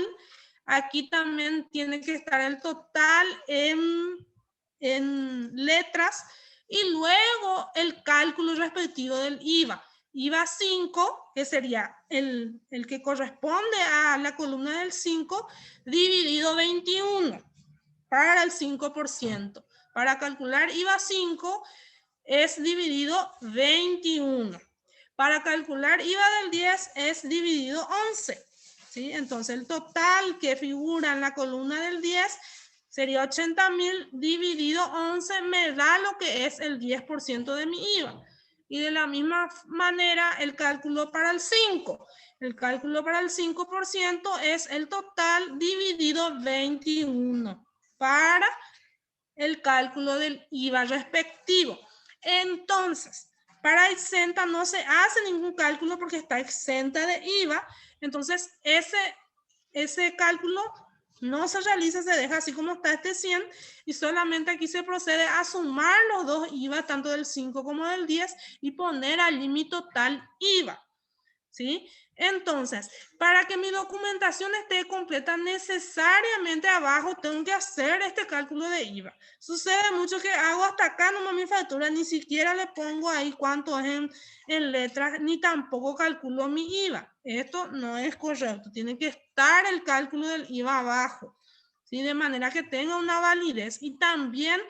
Speaker 1: Aquí también tiene que estar el total en letras y luego el cálculo respectivo del IVA. IVA 5, que sería el que corresponde a la columna del 5, dividido 21 para el 5%. Para calcular IVA 5 es dividido 21. Para calcular IVA del 10 es dividido 11. ¿Sí? Entonces el total que figura en la columna del 10 sería 80.000 dividido 11, me da lo que es el 10% de mi IVA. Y de la misma manera el cálculo para el 5. El cálculo para el 5% es el total dividido 21 para el cálculo del IVA respectivo. Entonces, para exenta no se hace ningún cálculo porque está exenta de IVA. Entonces, ese cálculo no se realiza, se deja así como está este 100 y solamente aquí se procede a sumar los dos IVA, tanto del 5 como del 10, y poner allí mi total IVA. ¿Sí? Entonces, para que mi documentación esté completa, necesariamente abajo tengo que hacer este cálculo de IVA. Sucede mucho que hago hasta acá nomás mi factura, ni siquiera le pongo ahí cuánto es en letras, ni tampoco calculo mi IVA. Esto no es correcto, tiene que estar el cálculo del IVA abajo, ¿sí? De manera que tenga una validez. Y también,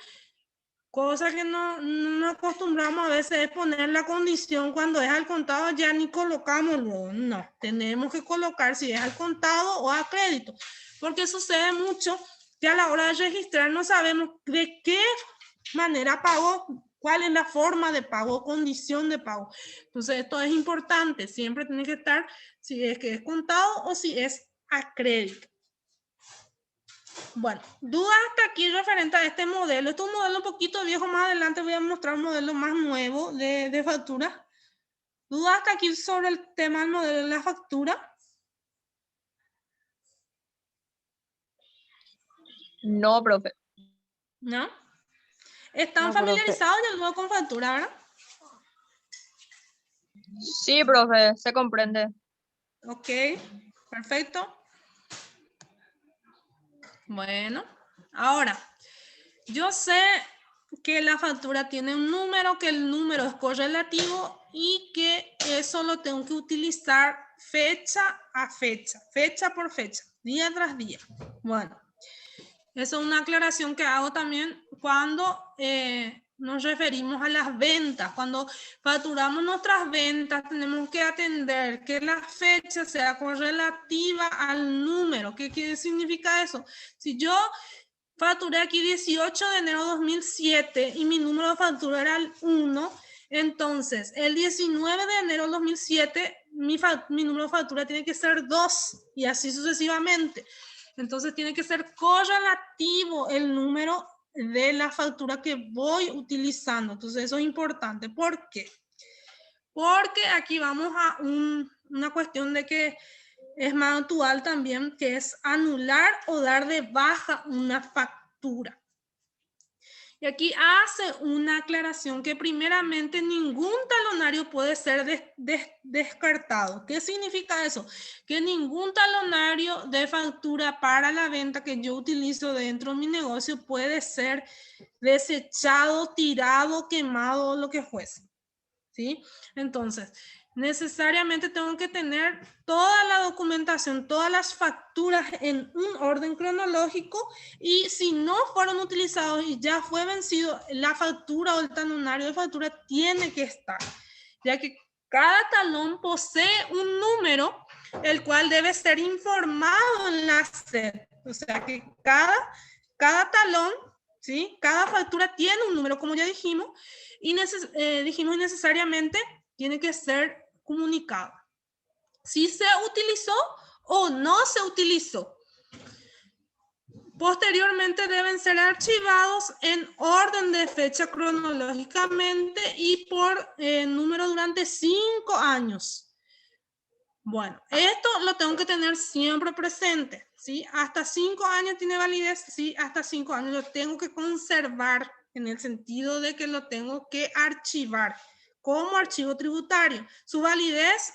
Speaker 1: cosa que no acostumbramos a veces, es poner la condición cuando es al contado, ya ni colocamos luego. No, tenemos que colocar si es al contado o a crédito, porque sucede mucho que a la hora de registrar no sabemos de qué manera pagó. cuál es la forma de pago, condición de pago. Entonces, esto es importante. Siempre tiene que estar si es que es contado o si es a crédito. Bueno, dudas hasta aquí referente a este modelo. Este es un modelo un poquito viejo. Más adelante voy a mostrar un modelo más nuevo de factura. ¿Dudas hasta aquí sobre el tema del modelo de la factura?
Speaker 7: No, profe.
Speaker 1: ¿No? ¿Están
Speaker 6: No, profe.
Speaker 1: familiarizados ya luego con factura, verdad?
Speaker 7: Sí, profe, se comprende.
Speaker 1: Ok, perfecto. Bueno, ahora, yo sé que la factura tiene un número, que el número es correlativo y que eso lo tengo que utilizar fecha a fecha, fecha por fecha, día tras día. Bueno, eso es una aclaración que hago también cuando nos referimos a las ventas. Cuando facturamos nuestras ventas, tenemos que atender que la fecha sea correlativa al número. ¿Qué significa eso? Si yo facturé aquí 18 de enero de 2007 y mi número de factura era el 1, entonces el 19 de enero de 2007 mi número de factura tiene que ser 2 y así sucesivamente. Entonces tiene que ser correlativo el número de la factura que voy utilizando. Entonces eso es importante. ¿Por qué? Porque aquí vamos a una cuestión de que es más actual también, que es anular o dar de baja una factura. Y aquí hace una aclaración que primeramente ningún talonario puede ser descartado. ¿Qué significa eso? Que ningún talonario de factura para la venta que yo utilizo dentro de mi negocio puede ser desechado, tirado, quemado o lo que fuese. ¿Sí? Entonces, necesariamente tengo que tener toda la documentación, todas las facturas en un orden cronológico y si no fueron utilizados y ya fue vencido, la factura o el talonario de factura tiene que estar, ya que cada talón posee un número, el cual debe ser informado en la SED. O sea que cada talón, ¿sí? Cada factura tiene un número, como ya dijimos, y dijimos necesariamente tiene que ser comunicado. Si se utilizó o no se utilizó. Posteriormente deben ser archivados en orden de fecha cronológicamente y por número durante 5 años. Bueno, esto lo tengo que tener siempre presente, ¿sí? Hasta 5 años tiene validez, sí, hasta 5 años lo tengo que conservar en el sentido de que lo tengo que archivar como archivo tributario. Su validez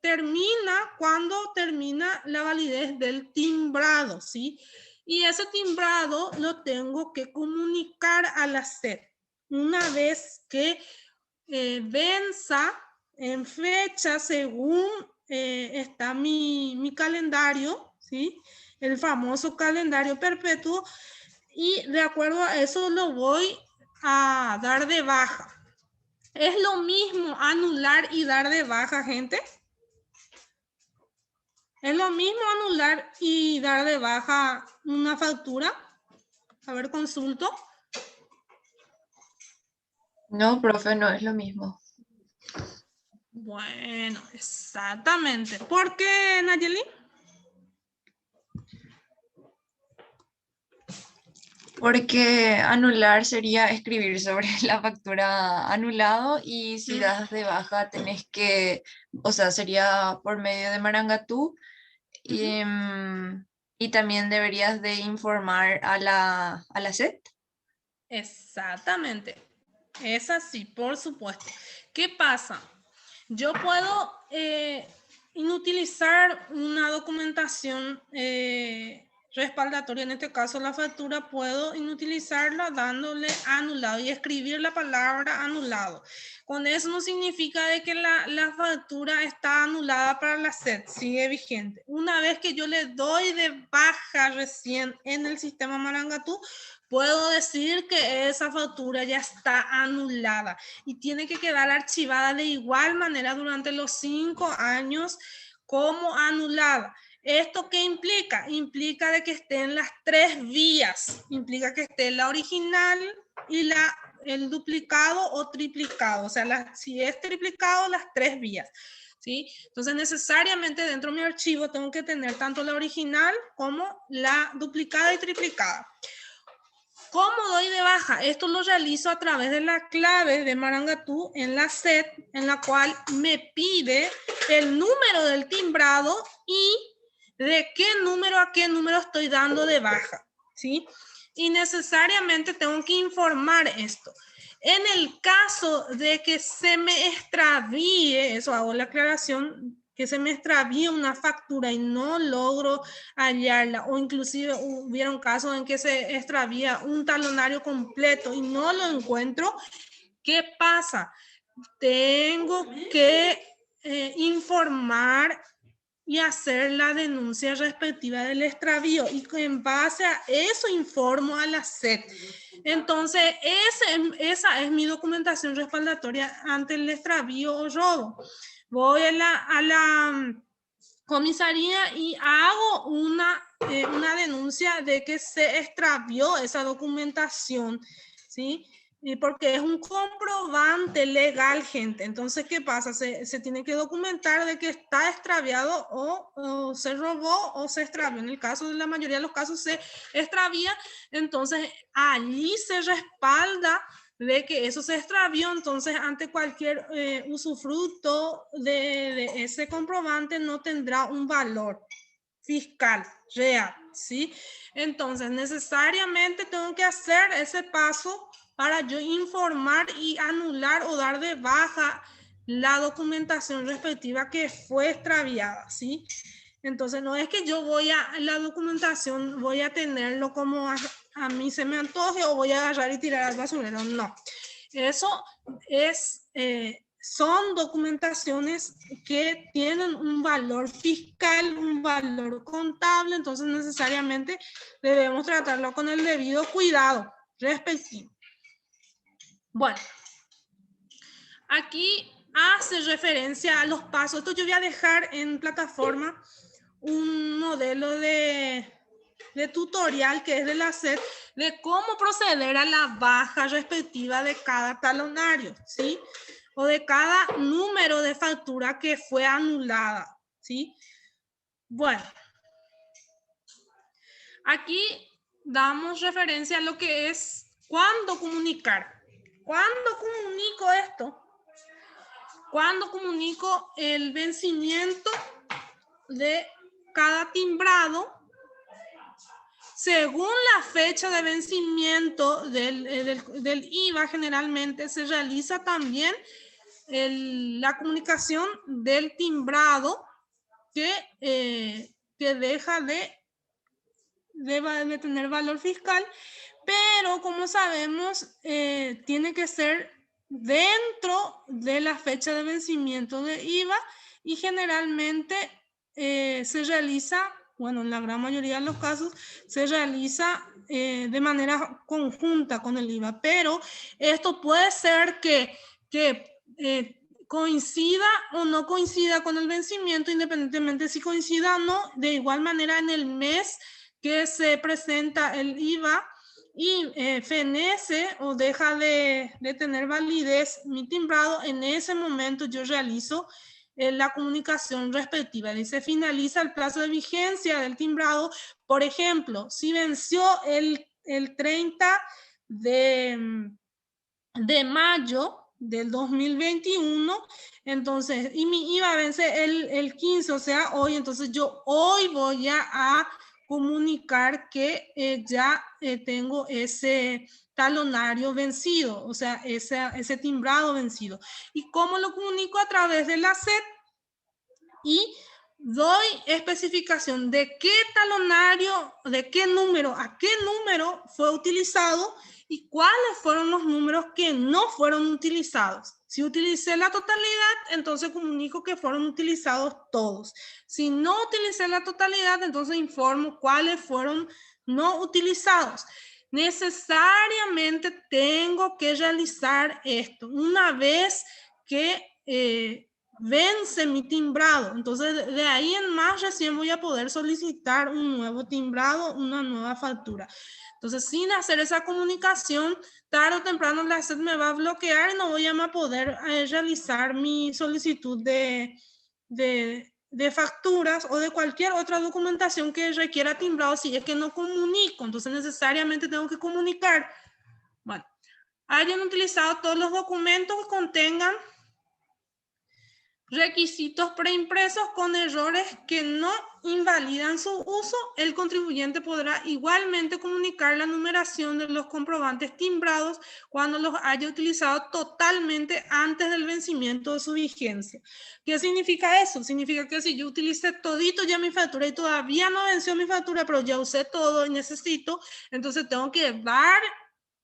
Speaker 1: termina cuando termina la validez del timbrado, ¿sí? Y ese timbrado lo tengo que comunicar a la SED. Una vez que venza en fecha según está mi calendario, ¿sí? El famoso calendario perpetuo, y de acuerdo a eso lo voy a dar de baja. ¿Es lo mismo anular y dar de baja, gente? ¿Es lo mismo anular y dar de baja una factura? A ver, consulto.
Speaker 3: No, profe, no es lo mismo.
Speaker 1: Bueno, exactamente. ¿Por qué, Nayeli?
Speaker 3: Porque anular sería escribir sobre la factura anulado y si das de baja tenés que, o sea, sería por medio de Marangatú y también deberías de informar a la SED.
Speaker 1: Exactamente. Es así, por supuesto. ¿Qué pasa? Yo puedo inutilizar una documentación respaldatoria, en este caso la factura, puedo inutilizarla dándole anulado y escribir la palabra anulado. Con eso no significa de que la factura está anulada para la SED, sigue vigente. Una vez que yo le doy de baja recién en el sistema Marangatú, puedo decir que esa factura ya está anulada y tiene que quedar archivada de igual manera durante los 5 años como anulada. ¿Esto qué implica? Implica de que estén las 3 vías. Implica que esté la original y la el duplicado o triplicado. O sea, si es triplicado, las 3 vías. ¿Sí? Entonces, necesariamente dentro de mi archivo tengo que tener tanto la original como la duplicada y triplicada. ¿Cómo doy de baja? Esto lo realizo a través de la clave de Marangatú en la set, en la cual me pide el número del timbrado y de qué número a qué número estoy dando de baja, ¿sí? Y necesariamente tengo que informar esto. En el caso de que se me extravíe, eso hago la aclaración, que se me extravíe una factura y no logro hallarla, o inclusive hubieron casos en que se extravía un talonario completo y no lo encuentro, ¿qué pasa? Tengo que informar y hacer la denuncia respectiva del extravío, y en base a eso informo a la SED. Entonces, esa es mi documentación respaldatoria ante el extravío o robo. Voy a la comisaría y hago una denuncia de que se extravió esa documentación, ¿sí? Y porque es un comprobante legal, gente. Entonces, ¿qué pasa? Se tiene que documentar de que está extraviado o se robó o se extravió. En el caso de la mayoría de los casos se extravía, entonces allí se respalda de que eso se extravió. Entonces, ante cualquier usufructo de ese comprobante no tendrá un valor fiscal real, ¿sí? Entonces, necesariamente tengo que hacer ese paso para yo informar y anular o dar de baja la documentación respectiva que fue extraviada, ¿sí? Entonces, no es que yo la documentación voy a tenerlo como a mí se me antoje o voy a agarrar y tirar al basurero, no. Eso son documentaciones que tienen un valor fiscal, un valor contable, entonces necesariamente debemos tratarlo con el debido cuidado respectivo. Bueno, aquí hace referencia a los pasos. Esto yo voy a dejar en plataforma un modelo de tutorial que es de la SED de cómo proceder a la baja respectiva de cada talonario, ¿sí? O de cada número de factura que fue anulada, ¿sí? Bueno, aquí damos referencia a lo que es cuándo comunicar. ¿Cuándo comunico esto? Cuando comunico el vencimiento de cada timbrado según la fecha de vencimiento del IVA. Generalmente se realiza también la comunicación del timbrado que deja de tener valor fiscal, pero como sabemos, tiene que ser dentro de la fecha de vencimiento de IVA, y generalmente se realiza, bueno, en la gran mayoría de los casos, se realiza de manera conjunta con el IVA, pero esto puede ser que coincida o no coincida con el vencimiento, independientemente si coincida o no. De igual manera, en el mes que se presenta el IVA y fenece o deja de tener validez mi timbrado, en ese momento yo realizo la comunicación respectiva. Y se finaliza el plazo de vigencia del timbrado. Por ejemplo, si venció el 30 de mayo del 2021, entonces, y mi IVA vence el 15, o sea, hoy, entonces yo hoy voy a comunicar que ya tengo ese talonario vencido, o sea, ese timbrado vencido. ¿Y cómo lo comunico? A través de la SED, y doy especificación de qué talonario, de qué número, a qué número fue utilizado y cuáles fueron los números que no fueron utilizados. Si utilicé la totalidad, entonces comunico que fueron utilizados todos. Si no utilicé la totalidad, entonces informo cuáles fueron no utilizados. Necesariamente tengo que realizar esto una vez que vence mi timbrado. Entonces, de ahí en más recién voy a poder solicitar un nuevo timbrado, una nueva factura. Entonces, sin hacer esa comunicación, tarde o temprano la SED me va a bloquear y no voy a poder realizar mi solicitud de facturas o de cualquier otra documentación que requiera timbrado si es que no comunico. Entonces, necesariamente tengo que comunicar. Bueno, hayan utilizado todos los documentos que contengan requisitos preimpresos con errores que no invalidan su uso, el contribuyente podrá igualmente comunicar la numeración de los comprobantes timbrados cuando los haya utilizado totalmente antes del vencimiento de su vigencia. ¿Qué significa eso? Significa que si yo utilicé todito ya mi factura y todavía no venció mi factura, pero ya usé todo y necesito, entonces tengo que dar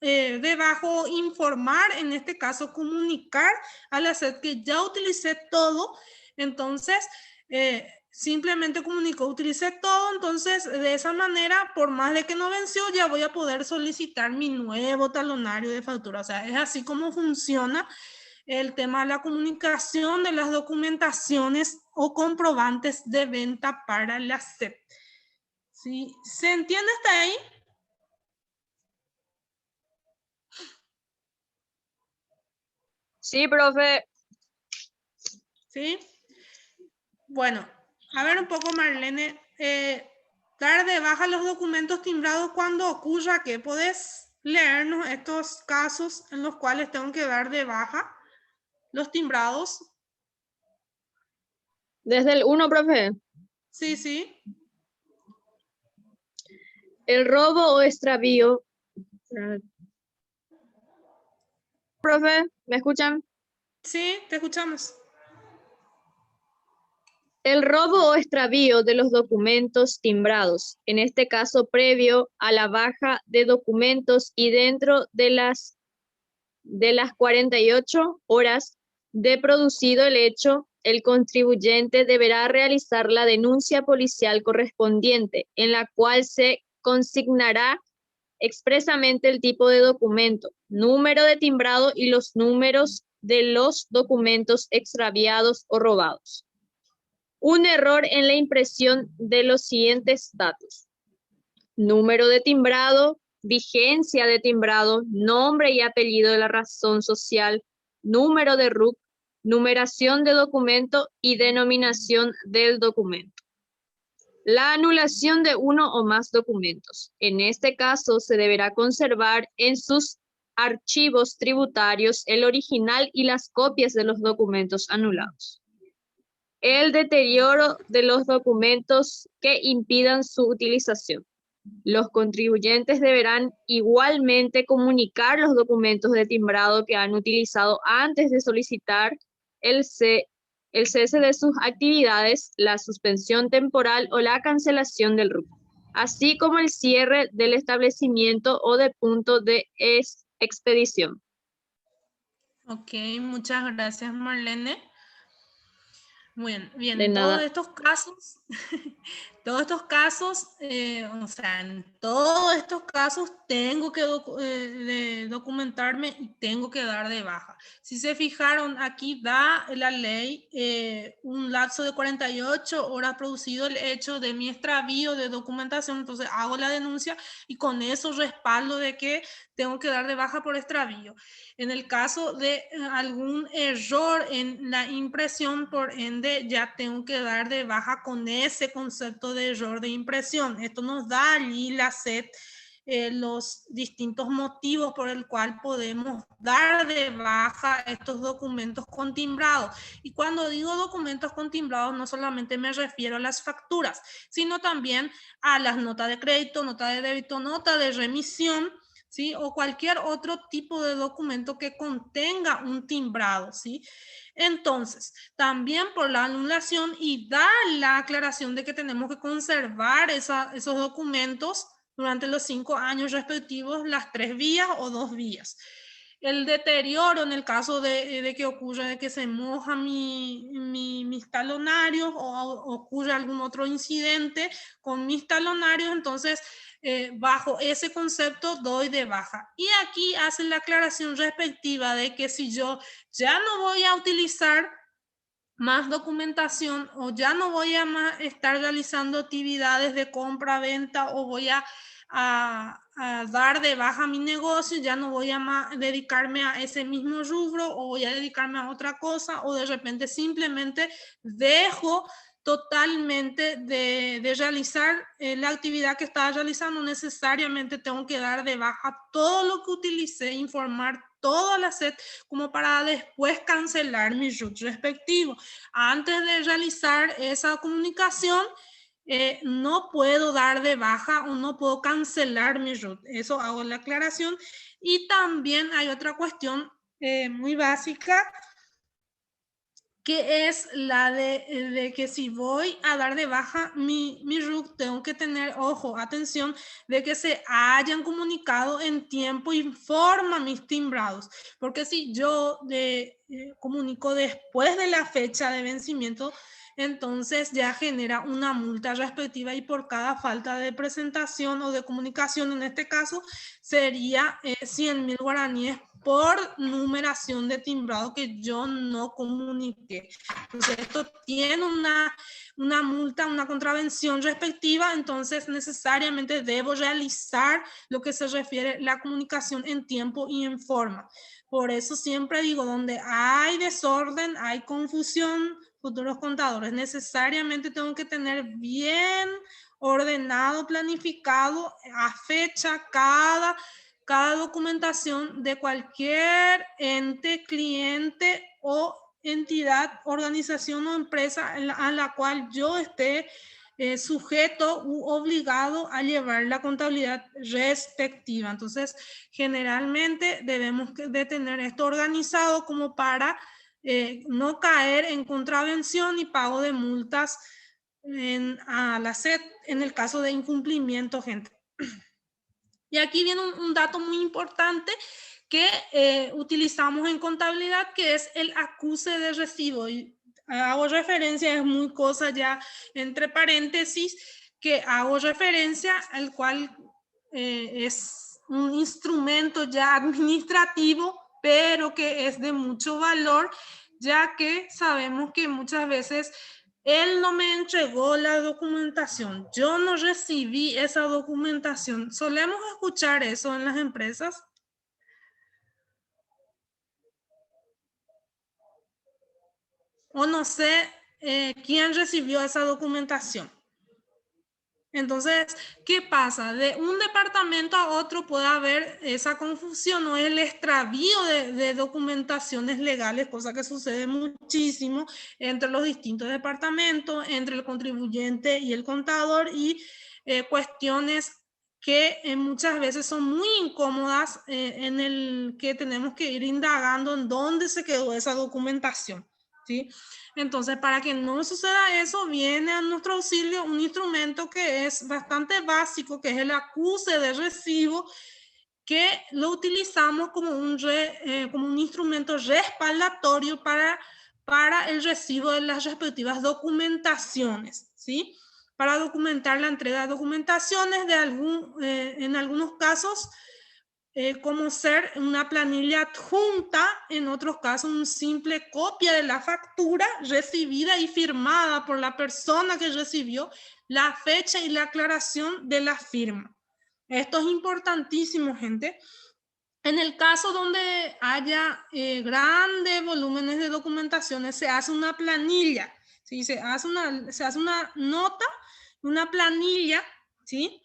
Speaker 1: debajo informar, en este caso comunicar a la SED que ya utilicé todo, entonces simplemente comunico, utilicé todo, entonces de esa manera, por más de que no venció, ya voy a poder solicitar mi nuevo talonario de factura. O sea, es así como funciona el tema de la comunicación de las documentaciones o comprobantes de venta para la SED. ¿Sí? ¿Se entiende hasta ahí?
Speaker 7: Sí, profe.
Speaker 1: ¿Sí? Bueno, a ver un poco, Marlene. Dar de baja los documentos timbrados cuando ocurra, ¿qué? ¿Podés leernos estos casos en los cuales tengo que dar de baja los timbrados?
Speaker 7: Desde el 1, profe.
Speaker 1: Sí, sí.
Speaker 7: El robo o extravío. Profe, ¿me escuchan?
Speaker 1: Sí, te escuchamos.
Speaker 7: El robo o extravío de los documentos timbrados, en este caso previo a la baja de documentos y dentro de las 48 horas de producido el hecho, el contribuyente deberá realizar la denuncia policial correspondiente, en la cual se consignará expresamente el tipo de documento, número de timbrado y los números de los documentos extraviados o robados. Un error en la impresión de los siguientes datos: número de timbrado, vigencia de timbrado, nombre y apellido de la razón social, número de RUC, numeración de documento y denominación del documento. La anulación de uno o más documentos. En este caso, se deberá conservar en sus archivos tributarios el original y las copias de los documentos anulados. El deterioro de los documentos que impidan su utilización. Los contribuyentes deberán igualmente comunicar los documentos de timbrado que han utilizado antes de solicitar el cese de sus actividades, la suspensión temporal o la cancelación del RUC, así como el cierre del establecimiento o de punto de expedición.
Speaker 1: Ok, muchas gracias, Marlene. Bien,
Speaker 7: De
Speaker 1: en
Speaker 7: nada.
Speaker 1: todos estos casos, o sea, en todos estos casos tengo que documentarme y tengo que dar de baja. Si se fijaron, aquí da la ley un lapso de 48 horas producido el hecho de mi extravío de documentación, entonces hago la denuncia y con eso respaldo de que tengo que dar de baja por extravío. En el caso de algún error en la impresión, por ende, ya tengo que dar de baja con ese concepto de error de impresión. Esto nos da allí la SED los distintos motivos por el cual podemos dar de baja estos documentos con timbrado. Y cuando digo documentos con timbrado, no solamente me refiero a las facturas, sino también a las notas de crédito, nota de débito, nota de remisión, ¿sí? O cualquier otro tipo de documento que contenga un timbrado, ¿sí? Entonces, también por la anulación y da la aclaración de que tenemos que conservar esos documentos durante los 5 años respectivos, las 3 vías o 2 vías. El deterioro en el caso de que ocurra, de que se moja mis talonarios o ocurre algún otro incidente con mis talonarios, entonces bajo ese concepto doy de baja. Y aquí hacen la aclaración respectiva de que si yo ya no voy a utilizar más documentación, o ya no voy a más estar realizando actividades de compra, venta, o voy a dar de baja mi negocio, ya no voy a más dedicarme a ese mismo rubro, o voy a dedicarme a otra cosa, o de repente simplemente dejo totalmente de realizar la actividad que estaba realizando. Necesariamente tengo que dar de baja todo lo que utilicé, informar toda la set, como para después cancelar mi root respectivo. Antes de realizar esa comunicación, no puedo dar de baja o no puedo cancelar mi root. Eso hago la aclaración. Y también hay otra cuestión muy básica, que es la de que si voy a dar de baja mi root, tengo que tener, ojo, atención, de que se hayan comunicado en tiempo y forma mis timbrados. Porque si yo comunico después de la fecha de vencimiento, entonces ya genera una multa respectiva, y por cada falta de presentación o de comunicación, en este caso, sería 100.000 guaraníes por numeración de timbrado que yo no comuniqué. Entonces, esto tiene una multa, una contravención respectiva, entonces necesariamente debo realizar lo que se refiere a la comunicación en tiempo y en forma. Por eso siempre digo, donde hay desorden, hay confusión, futuros contadores, necesariamente tengo que tener bien ordenado, planificado a fecha cada documentación de cualquier ente, cliente o entidad, organización o empresa a la cual yo esté sujeto u obligado a llevar la contabilidad respectiva. Entonces, generalmente debemos de tener esto organizado como para no caer en contravención y pago de multas a la SED en el caso de incumplimiento, gente. Y aquí viene un dato muy importante que utilizamos en contabilidad, que es el acuse de recibo. Y hago referencia, es muy cosa ya entre paréntesis, que hago referencia al cual es un instrumento ya administrativo, pero que es de mucho valor, ya que sabemos que muchas veces él no me entregó la documentación, yo no recibí esa documentación. Solemos escuchar eso en las empresas. O no sé quién recibió esa documentación. Entonces, ¿qué pasa? De un departamento a otro puede haber esa confusión o el extravío de documentaciones legales, cosa que sucede muchísimo entre los distintos departamentos, entre el contribuyente y el contador, y cuestiones que muchas veces son muy incómodas, en el que tenemos que ir indagando en dónde se quedó esa documentación, ¿sí? Entonces, para que no suceda eso, viene a nuestro auxilio un instrumento que es bastante básico, que es el acuse de recibo, que lo utilizamos como un instrumento respaldatorio para el recibo de las respectivas documentaciones, ¿sí? Para documentar la entrega de documentaciones en algunos casos, como ser una planilla adjunta, en otros casos una simple copia de la factura recibida y firmada por la persona que recibió, la fecha y la aclaración de la firma. Esto es importantísimo, gente. En el caso donde haya grandes volúmenes de documentaciones, se hace una planilla, ¿sí? Se hace una nota, una planilla, ¿sí?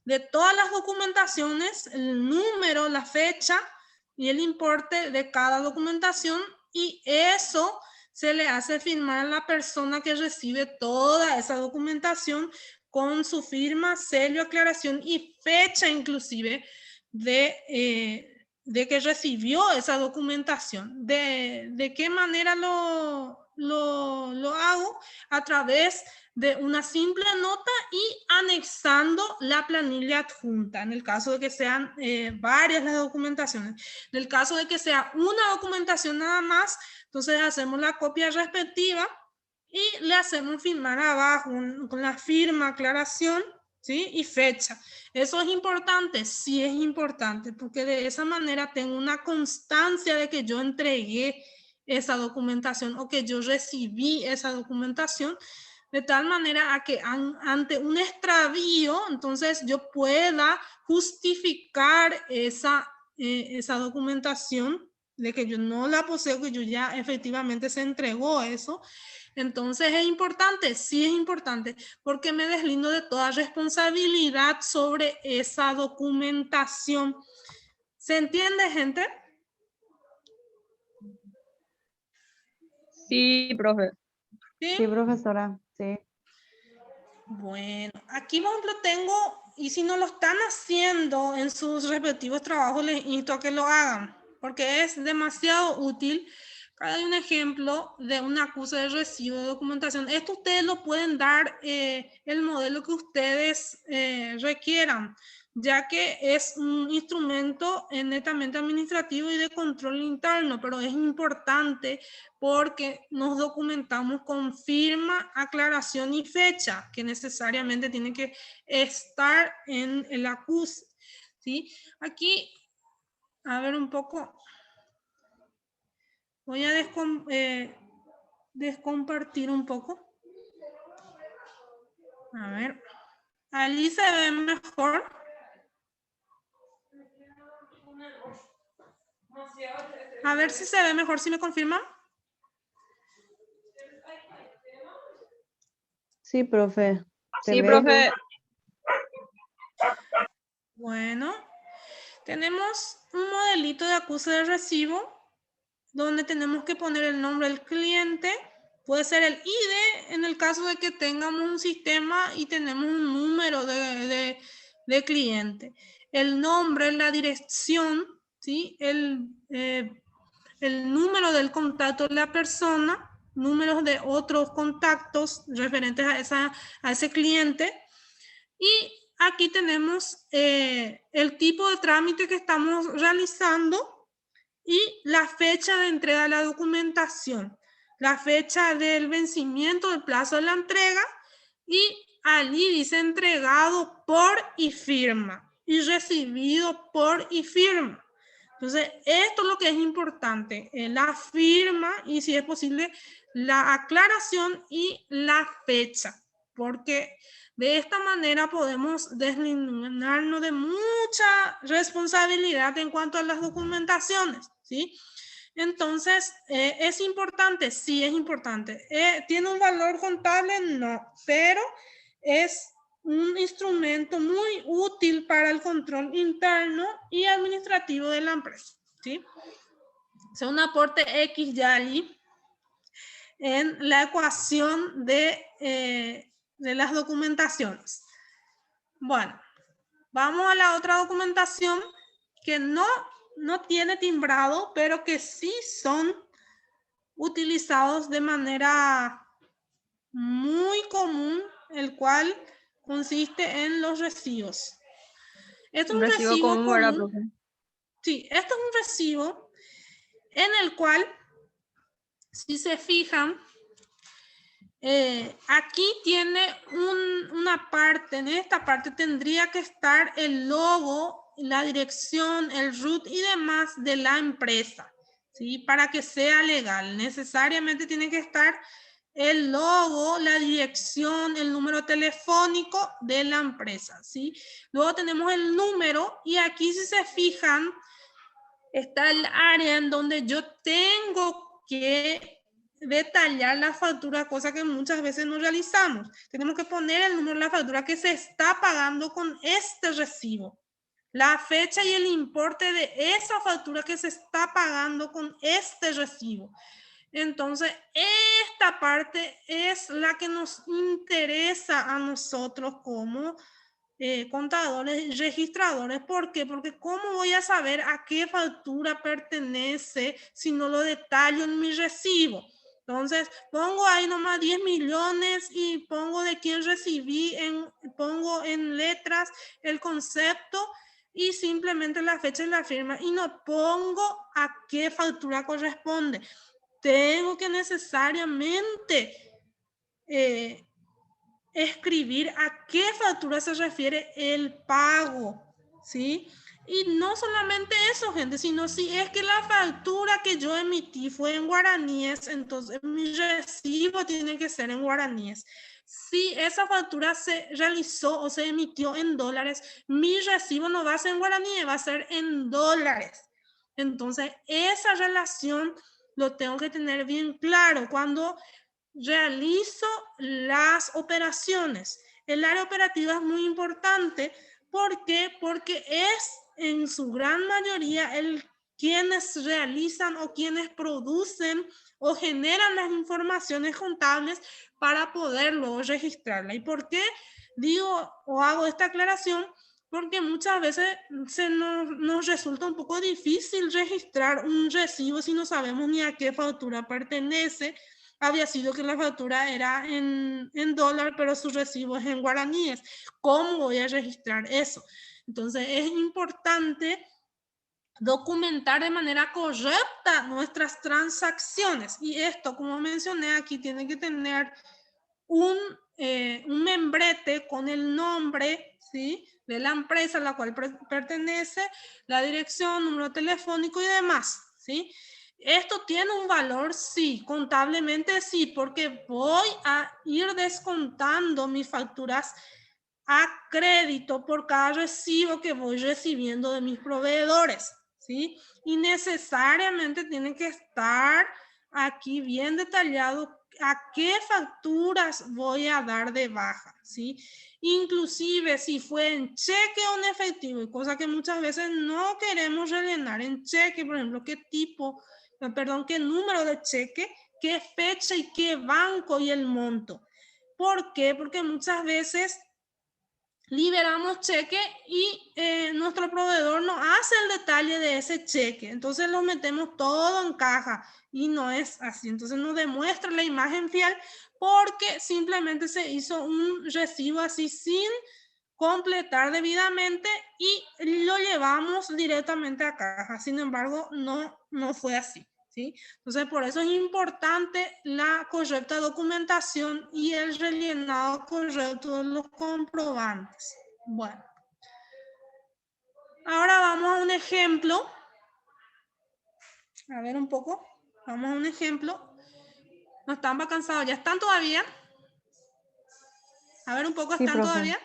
Speaker 1: De todas las documentaciones, el número, la fecha y el importe de cada documentación, y eso se le hace firmar a la persona que recibe toda esa documentación con su firma, sello, aclaración y fecha inclusive de que recibió esa documentación. ¿De qué manera lo hago? A través de una simple nota y anexando la planilla adjunta, en el caso de que sean varias las documentaciones. En el caso de que sea una documentación nada más, entonces hacemos la copia respectiva y le hacemos firmar abajo con la firma, aclaración, ¿sí? Y fecha. ¿Eso es importante? Sí, es importante, porque de esa manera tengo una constancia de que yo entregué esa documentación o que yo recibí esa documentación, de tal manera a que ante un extravío, entonces yo pueda justificar esa documentación de que yo no la poseo, que yo ya efectivamente se entregó eso. Entonces es importante, sí es importante, porque me deslindo de toda responsabilidad sobre esa documentación. ¿Se entiende, gente?
Speaker 7: Sí, profe.
Speaker 1: Sí.
Speaker 6: Sí, profesora, sí.
Speaker 1: Bueno, aquí por ejemplo tengo, y si no lo están haciendo en sus respectivos trabajos, les insto a que lo hagan, porque es demasiado útil. Acá hay un ejemplo de un acuse de recibo de documentación. Esto ustedes lo pueden dar el modelo que ustedes requieran, ya que es un instrumento netamente administrativo y de control interno, pero es importante porque nos documentamos con firma, aclaración y fecha, que necesariamente tiene que estar en el acuse, ¿sí? Aquí, a ver un poco, voy a descompartir un poco. A ver, allí se ve mejor. A ver si se ve mejor, si me confirman.
Speaker 6: Sí, profe. ¿Se
Speaker 7: Sí,
Speaker 6: ve?
Speaker 7: profe.
Speaker 1: Bueno, tenemos un modelito de acuse de recibo donde tenemos que poner el nombre del cliente. Puede ser el ID en el caso de que tengamos un sistema y tenemos un número de cliente. El nombre, la dirección, ¿sí? El número del contacto de la persona, números de otros contactos referentes a ese cliente. Y aquí tenemos el tipo de trámite que estamos realizando y la fecha de entrega de la documentación, la fecha del vencimiento del plazo de la entrega, y allí dice entregado por y firma y recibido por y firma. Entonces, esto es lo que es importante, la firma y, si es posible, la aclaración y la fecha, porque de esta manera podemos deslindarnos de mucha responsabilidad en cuanto a las documentaciones, ¿sí? Entonces, ¿es importante? Sí, es importante. ¿Tiene un valor contable? No, pero es un instrumento muy útil para el control interno y administrativo de la empresa, ¿sí? O sea, un aporte X ya allí en la ecuación de las documentaciones. Bueno, vamos a la otra documentación que no tiene timbrado, pero que sí son utilizados de manera muy común, el cual consiste en los recibos. Esto es un recibo
Speaker 7: común, ¿verdad,
Speaker 1: común.
Speaker 7: profe?
Speaker 1: Sí, esto es un recibo en el cual, si se fijan, aquí tiene una parte, en esta parte tendría que estar el logo, la dirección, el root y demás de la empresa, ¿sí? Para que sea legal, necesariamente tiene que estar el logo, la dirección, el número telefónico de la empresa, ¿sí? Luego tenemos el número y aquí, si se fijan, está el área en donde yo tengo que detallar la factura, cosa que muchas veces no realizamos. Tenemos que poner el número de la factura que se está pagando con este recibo, la fecha y el importe de esa factura que se está pagando con este recibo. Entonces, esta parte es la que nos interesa a nosotros como contadores y registradores. ¿Por qué? Porque ¿cómo voy a saber a qué factura pertenece si no lo detallo en mi recibo? Entonces, pongo ahí nomás 10 millones y pongo de quién recibí, pongo en letras el concepto y simplemente la fecha y la firma, y no pongo a qué factura corresponde. Tengo que necesariamente escribir a qué factura se refiere el pago, ¿sí? Y no solamente eso, gente, sino si es que la factura que yo emití fue en guaraníes, entonces mi recibo tiene que ser en guaraníes. Si esa factura se realizó o se emitió en dólares, mi recibo no va a ser en guaraníes, va a ser en dólares. Entonces, esa relación lo tengo que tener bien claro cuando realizo las operaciones. El área operativa es muy importante. ¿Por qué? Porque es en su gran mayoría quienes realizan o quienes producen o generan las informaciones contables para poderlo registrarla. ¿Y por qué digo o hago esta aclaración? Porque muchas veces nos resulta un poco difícil registrar un recibo si no sabemos ni a qué factura pertenece. Había sido que la factura era en dólar, pero su recibo es en guaraníes. ¿Cómo voy a registrar eso? Entonces es importante documentar de manera correcta nuestras transacciones. Y esto, como mencioné, aquí tiene que tener un membrete con el nombre, ¿sí?, de la empresa a la cual pertenece, la dirección, número telefónico y demás, ¿sí? Esto tiene un valor, sí, contablemente sí, porque voy a ir descontando mis facturas a crédito por cada recibo que voy recibiendo de mis proveedores, ¿sí? Y necesariamente tiene que estar aquí bien detallado a qué facturas voy a dar de baja, ¿sí? Inclusive si fue en cheque o en efectivo, y cosa que muchas veces no queremos rellenar en cheque, por ejemplo, qué número de cheque, qué fecha y qué banco y el monto. ¿Por qué? Porque muchas veces liberamos cheque y nuestro proveedor no hace el detalle de ese cheque. Entonces lo metemos todo en caja y no es así. Entonces no demuestra la imagen fiel porque simplemente se hizo un recibo así sin completar debidamente y lo llevamos directamente a caja. Sin embargo, no fue así, ¿sí? Entonces, por eso es importante la correcta documentación y el rellenado correcto de los comprobantes. Bueno. Ahora vamos a un ejemplo. A ver un poco. Vamos a un ejemplo. ¿No están cansados? ¿Ya están todavía? A ver un poco,
Speaker 6: Sí,
Speaker 1: ¿están
Speaker 6: profe.
Speaker 1: todavía?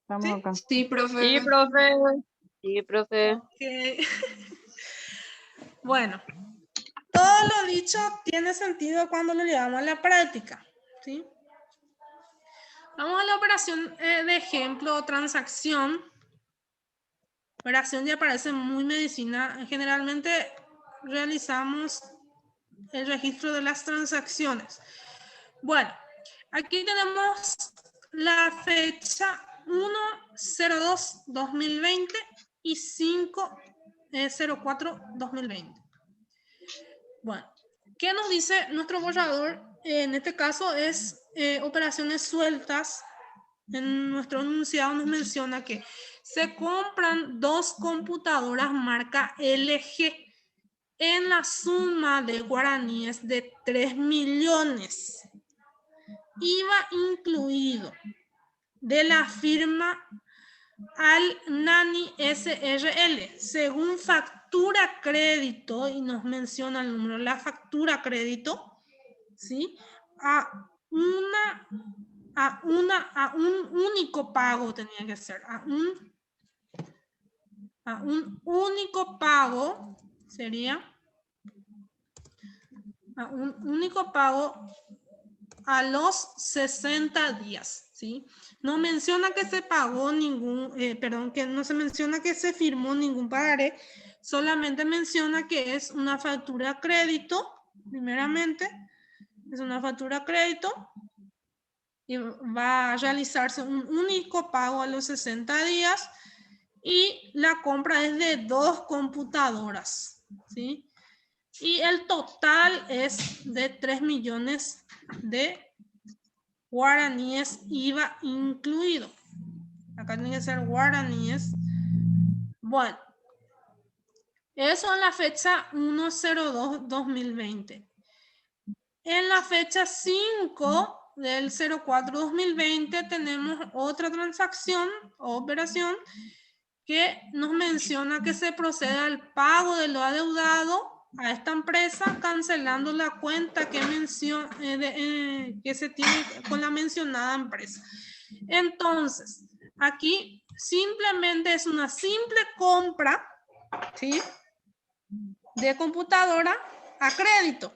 Speaker 6: Estamos
Speaker 1: ¿Sí?
Speaker 6: acá.
Speaker 3: Sí, profe.
Speaker 7: Sí, profe.
Speaker 4: Sí, profe.
Speaker 1: Okay. Bueno, todo lo dicho tiene sentido cuando lo llevamos a la práctica, ¿sí? Vamos a la operación de ejemplo o transacción. Operación ya aparece muy medicina. Generalmente realizamos el registro de las transacciones. Bueno, aquí tenemos la fecha 1/02/2020 y 5/04/2020. Bueno, ¿qué nos dice nuestro borrador? En este caso es operaciones sueltas. En nuestro enunciado nos menciona que se compran 2 computadoras marca LG en la suma de guaraníes de 3 millones. IVA incluido de la firma Al-Nani SRL, según factura crédito, y nos menciona el número de la factura crédito, ¿sí? A un único pago tenía que ser, a un único pago sería, a un único pago a los 60 días, ¿sí? No menciona que se pagó que no se menciona que se firmó ningún pagaré, solamente menciona que es una factura a crédito, primeramente, es una factura a crédito, y va a realizarse un único pago a los 60 días, y la compra es de 2 computadoras, ¿sí? Y el total es de 3 millones de guaraníes, IVA incluido. Acá tiene que ser guaraníes. Bueno, eso en la fecha 1/02/2020. En la fecha 5 del 04/2020 tenemos otra transacción o operación que nos menciona que se procede al pago de lo adeudado a esta empresa cancelando la cuenta que se tiene con la mencionada empresa. Entonces, aquí simplemente es una simple compra, ¿sí?, de computadora a crédito,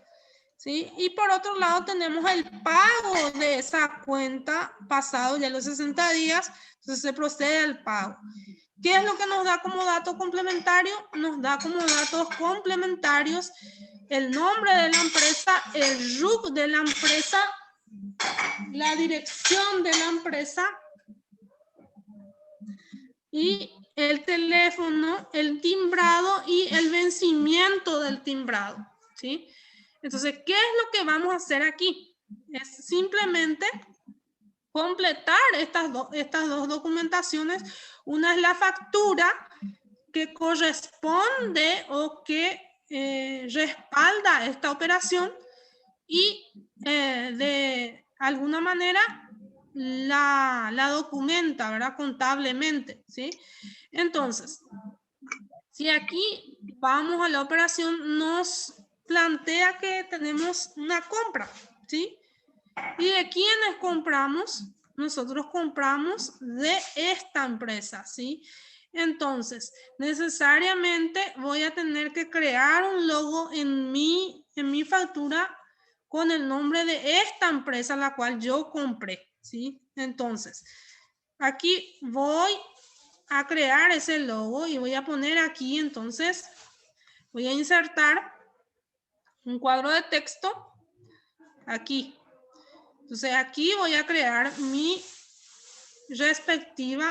Speaker 1: ¿sí? Y por otro lado tenemos el pago de esa cuenta pasado ya los 60 días, entonces se procede al pago. ¿Qué es lo que nos da como dato complementario? Nos da como datos complementarios el nombre de la empresa, el RUC de la empresa, la dirección de la empresa y el teléfono, el timbrado y el vencimiento del timbrado, ¿sí? Entonces, ¿qué es lo que vamos a hacer aquí? Es simplemente completar estas dos documentaciones. Una es la factura que corresponde o que respalda esta operación y de alguna manera la documenta, ¿verdad? Contablemente, ¿sí? Entonces, si aquí vamos a la operación, nos plantea que tenemos una compra, ¿sí? ¿Y de quiénes compramos? Nosotros compramos de esta empresa, ¿sí? Entonces, necesariamente voy a tener que crear un logo en mi factura con el nombre de esta empresa la cual yo compré, ¿sí? Entonces, aquí voy a crear ese logo y voy a poner aquí, entonces, voy a insertar un cuadro de texto aquí. Entonces, aquí voy a crear mi respectivo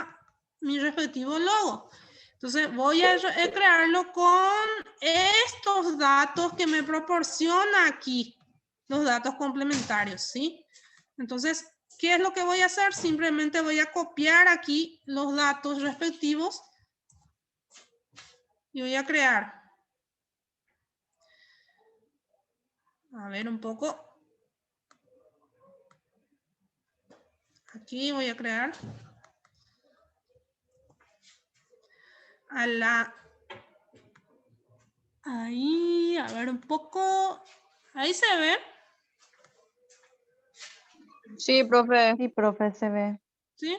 Speaker 1: logo. Entonces, voy a crearlo con estos datos que me proporciona aquí, los datos complementarios, ¿sí? Entonces, ¿qué es lo que voy a hacer? Simplemente voy a copiar aquí los datos respectivos y voy a crear. A ver un poco. Aquí voy a crear ahí, a ver un poco. Ahí se ve.
Speaker 4: Sí, profe.
Speaker 6: Sí, profe, se ve.
Speaker 1: ¿Sí?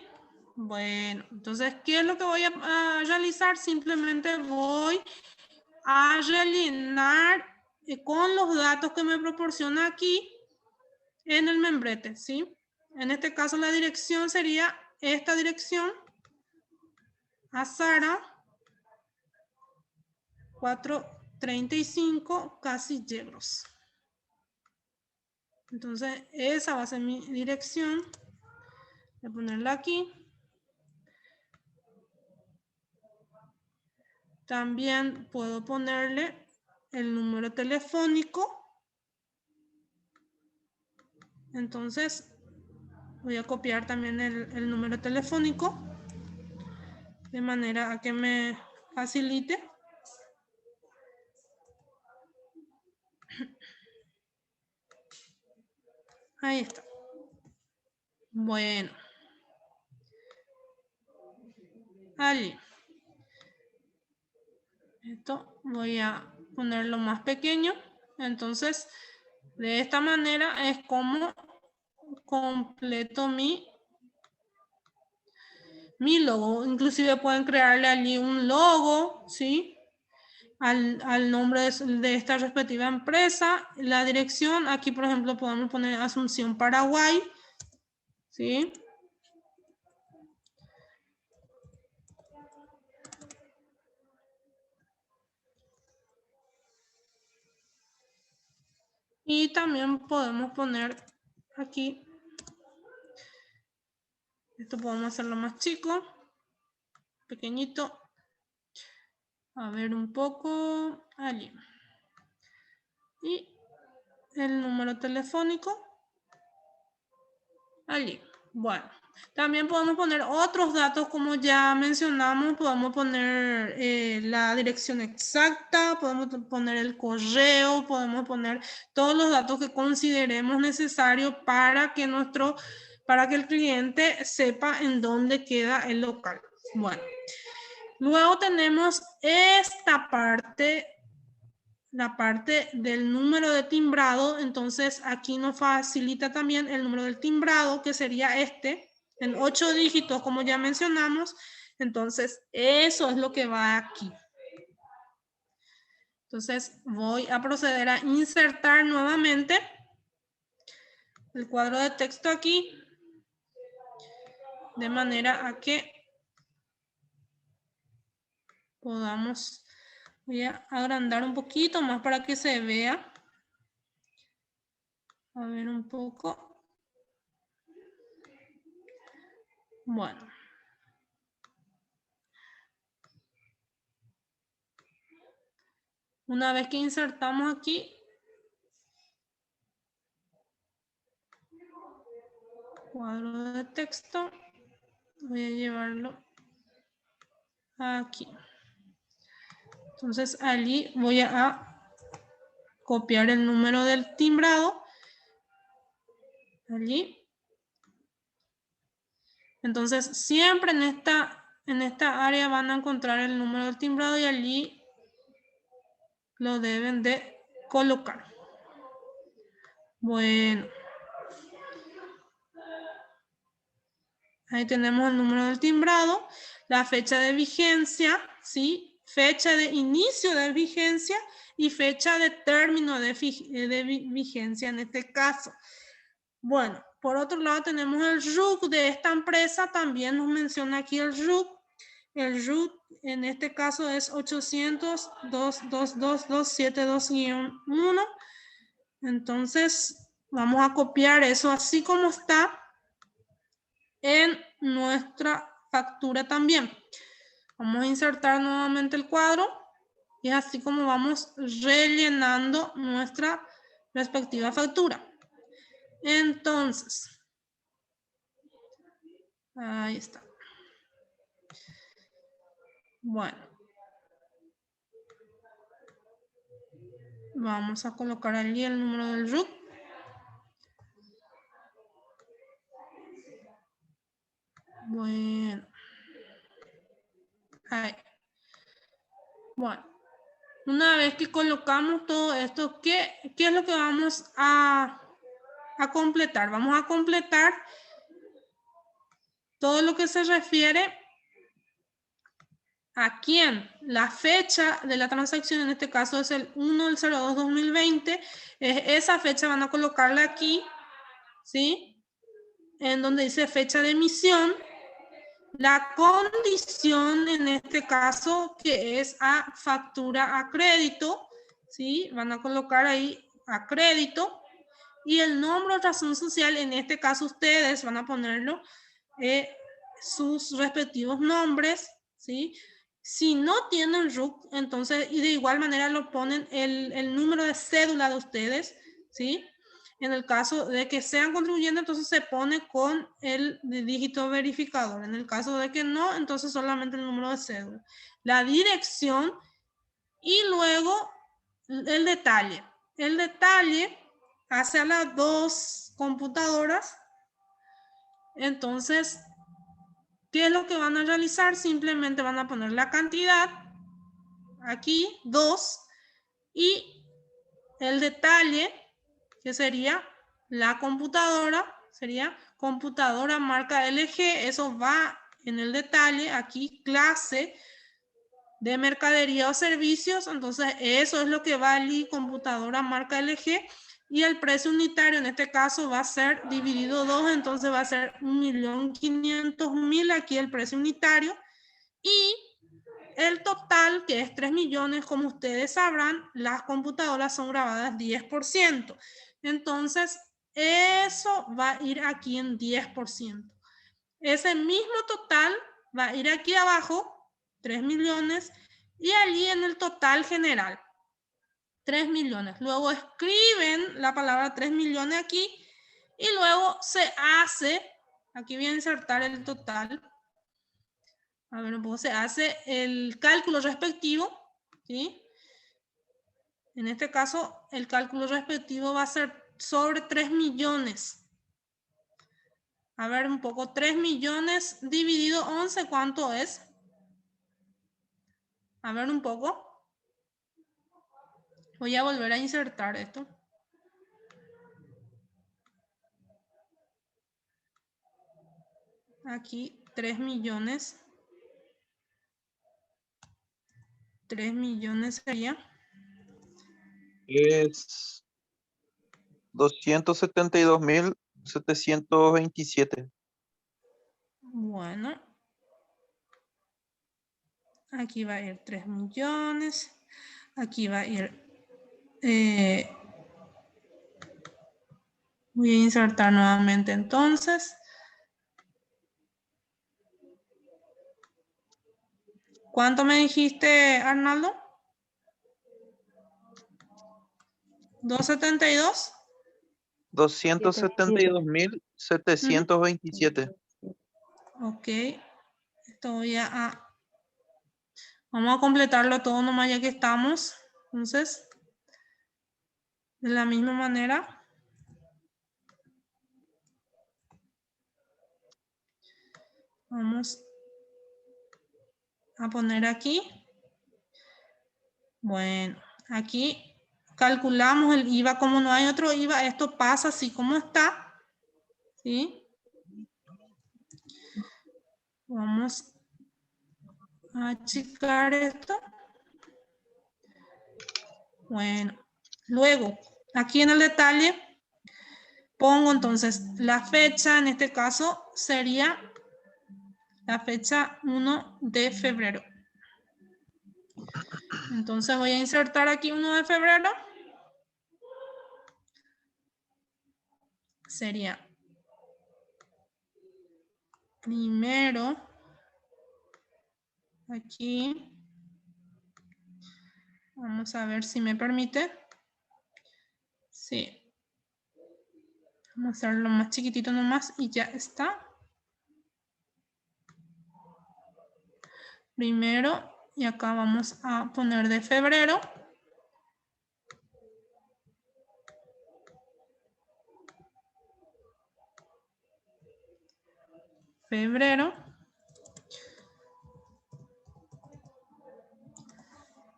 Speaker 1: Bueno, entonces, ¿qué es lo que voy a realizar? Simplemente voy a rellenar con los datos que me proporciona aquí en el membrete, ¿sí? En este caso, la dirección sería esta dirección, a Sara, 435 Casilleros. Entonces, esa va a ser mi dirección. Voy a ponerla aquí. También puedo ponerle el número telefónico. Entonces, voy a copiar también el número telefónico de manera a que me facilite. Ahí está. Bueno. Allí. Esto voy a ponerlo más pequeño. Entonces, de esta manera es como completo mi logo. Inclusive pueden crearle allí un logo, ¿sí? Al nombre de esta respectiva empresa. La dirección, aquí por ejemplo podemos poner Asunción, Paraguay, ¿sí? Y también podemos poner aquí, esto podemos hacerlo más chico, pequeñito. A ver un poco, allí. Y el número telefónico, allí. Bueno, también podemos poner otros datos como ya mencionamos, podemos poner la dirección exacta, podemos poner el correo, podemos poner todos los datos que consideremos necesarios para que el cliente sepa en dónde queda el local. Bueno, Luego tenemos esta parte, la parte del número de timbrado. Entonces aquí nos facilita también el número del timbrado, que sería este, en 8 dígitos, como ya mencionamos. Entonces eso es lo que va aquí. Entonces voy a proceder a insertar nuevamente el cuadro de texto aquí, de manera a que podamos, voy a agrandar un poquito más para que se vea. A ver un poco. Bueno. Una vez que insertamos aquí, cuadro de texto, voy a llevarlo aquí. Entonces allí voy a copiar el número del timbrado. Allí. Entonces siempre en esta área van a encontrar el número del timbrado y allí lo deben de colocar. Bueno. Ahí tenemos el número del timbrado, la fecha de vigencia, ¿sí? Fecha de inicio de vigencia y fecha de término de vigencia en este caso. Bueno, por otro lado tenemos el RUC de esta empresa, también nos menciona aquí el RUC. El RUC en este caso es 800.222.272-1. Entonces vamos a copiar eso así como está en nuestra factura también. Vamos a insertar nuevamente el cuadro y es así como vamos rellenando nuestra respectiva factura. Entonces, ahí está. Bueno, vamos a colocar allí el número del RUC. Bueno. Ahí. Bueno. Una vez que colocamos todo esto, ¿qué es lo que vamos a completar? Vamos a completar todo lo que se refiere a quién. La fecha de la transacción, en este caso es el 1/02/2020. Esa fecha van a colocarla aquí, ¿sí? En donde dice fecha de emisión. La condición en este caso que es a factura a crédito, ¿sí? Van a colocar ahí a crédito. Y el nombre o razón social, en este caso ustedes van a ponerlo sus respectivos nombres, ¿sí? Si no tienen RUC, entonces, y de igual manera lo ponen el número de cédula de ustedes, ¿sí? En el caso de que sean contribuyentes, entonces se pone con el dígito verificador. En el caso de que no, entonces solamente el número de cédula. La dirección y luego el detalle. El detalle hacia las dos computadoras. Entonces, ¿qué es lo que van a realizar? Simplemente van a poner la cantidad, aquí 2, y el detalle, que sería la computadora, sería computadora marca LG, eso va en el detalle, aquí clase de mercadería o servicios, entonces eso es lo que va allí, computadora marca LG, y el precio unitario en este caso va a ser dividido 2, entonces va a ser 1.500.000 aquí el precio unitario, y el total, que es 3 millones, como ustedes sabrán, las computadoras son grabadas 10%. Entonces, eso va a ir aquí en 10%. Ese mismo total va a ir aquí abajo, 3 millones, y allí en el total general, 3 millones. Luego escriben la palabra 3 millones aquí, y luego se hace, aquí voy a insertar el total, a ver, pues se hace el cálculo respectivo, ¿sí? En este caso, el cálculo respectivo va a ser sobre 3 millones. A ver, un poco, 3 millones dividido 11, ¿cuánto es? A ver un poco. Voy a volver a insertar esto. Aquí 3 millones. 3 millones sería.
Speaker 5: Es 272.727.
Speaker 1: Bueno. Aquí va a ir 3 millones. Aquí va a ir... voy a insertar nuevamente entonces. ¿Cuánto me dijiste, Arnaldo? 272.
Speaker 5: 272.727.
Speaker 1: Ok. Esto voy a... Vamos a completarlo todo nomás ya que estamos. Entonces, de la misma manera. Vamos a poner aquí. Bueno, aquí calculamos el IVA. Como no hay otro IVA, esto pasa así como está. ¿Sí? Vamos a achicar esto. Bueno, luego, aquí en el detalle, pongo entonces la fecha, en este caso sería la fecha 1 de febrero. Entonces voy a insertar aquí 1 de febrero. Sería primero, aquí. Vamos a ver si me permite. Sí. Vamos a hacerlo más chiquitito nomás y ya está. Primero, y acá vamos a poner de febrero. Febrero.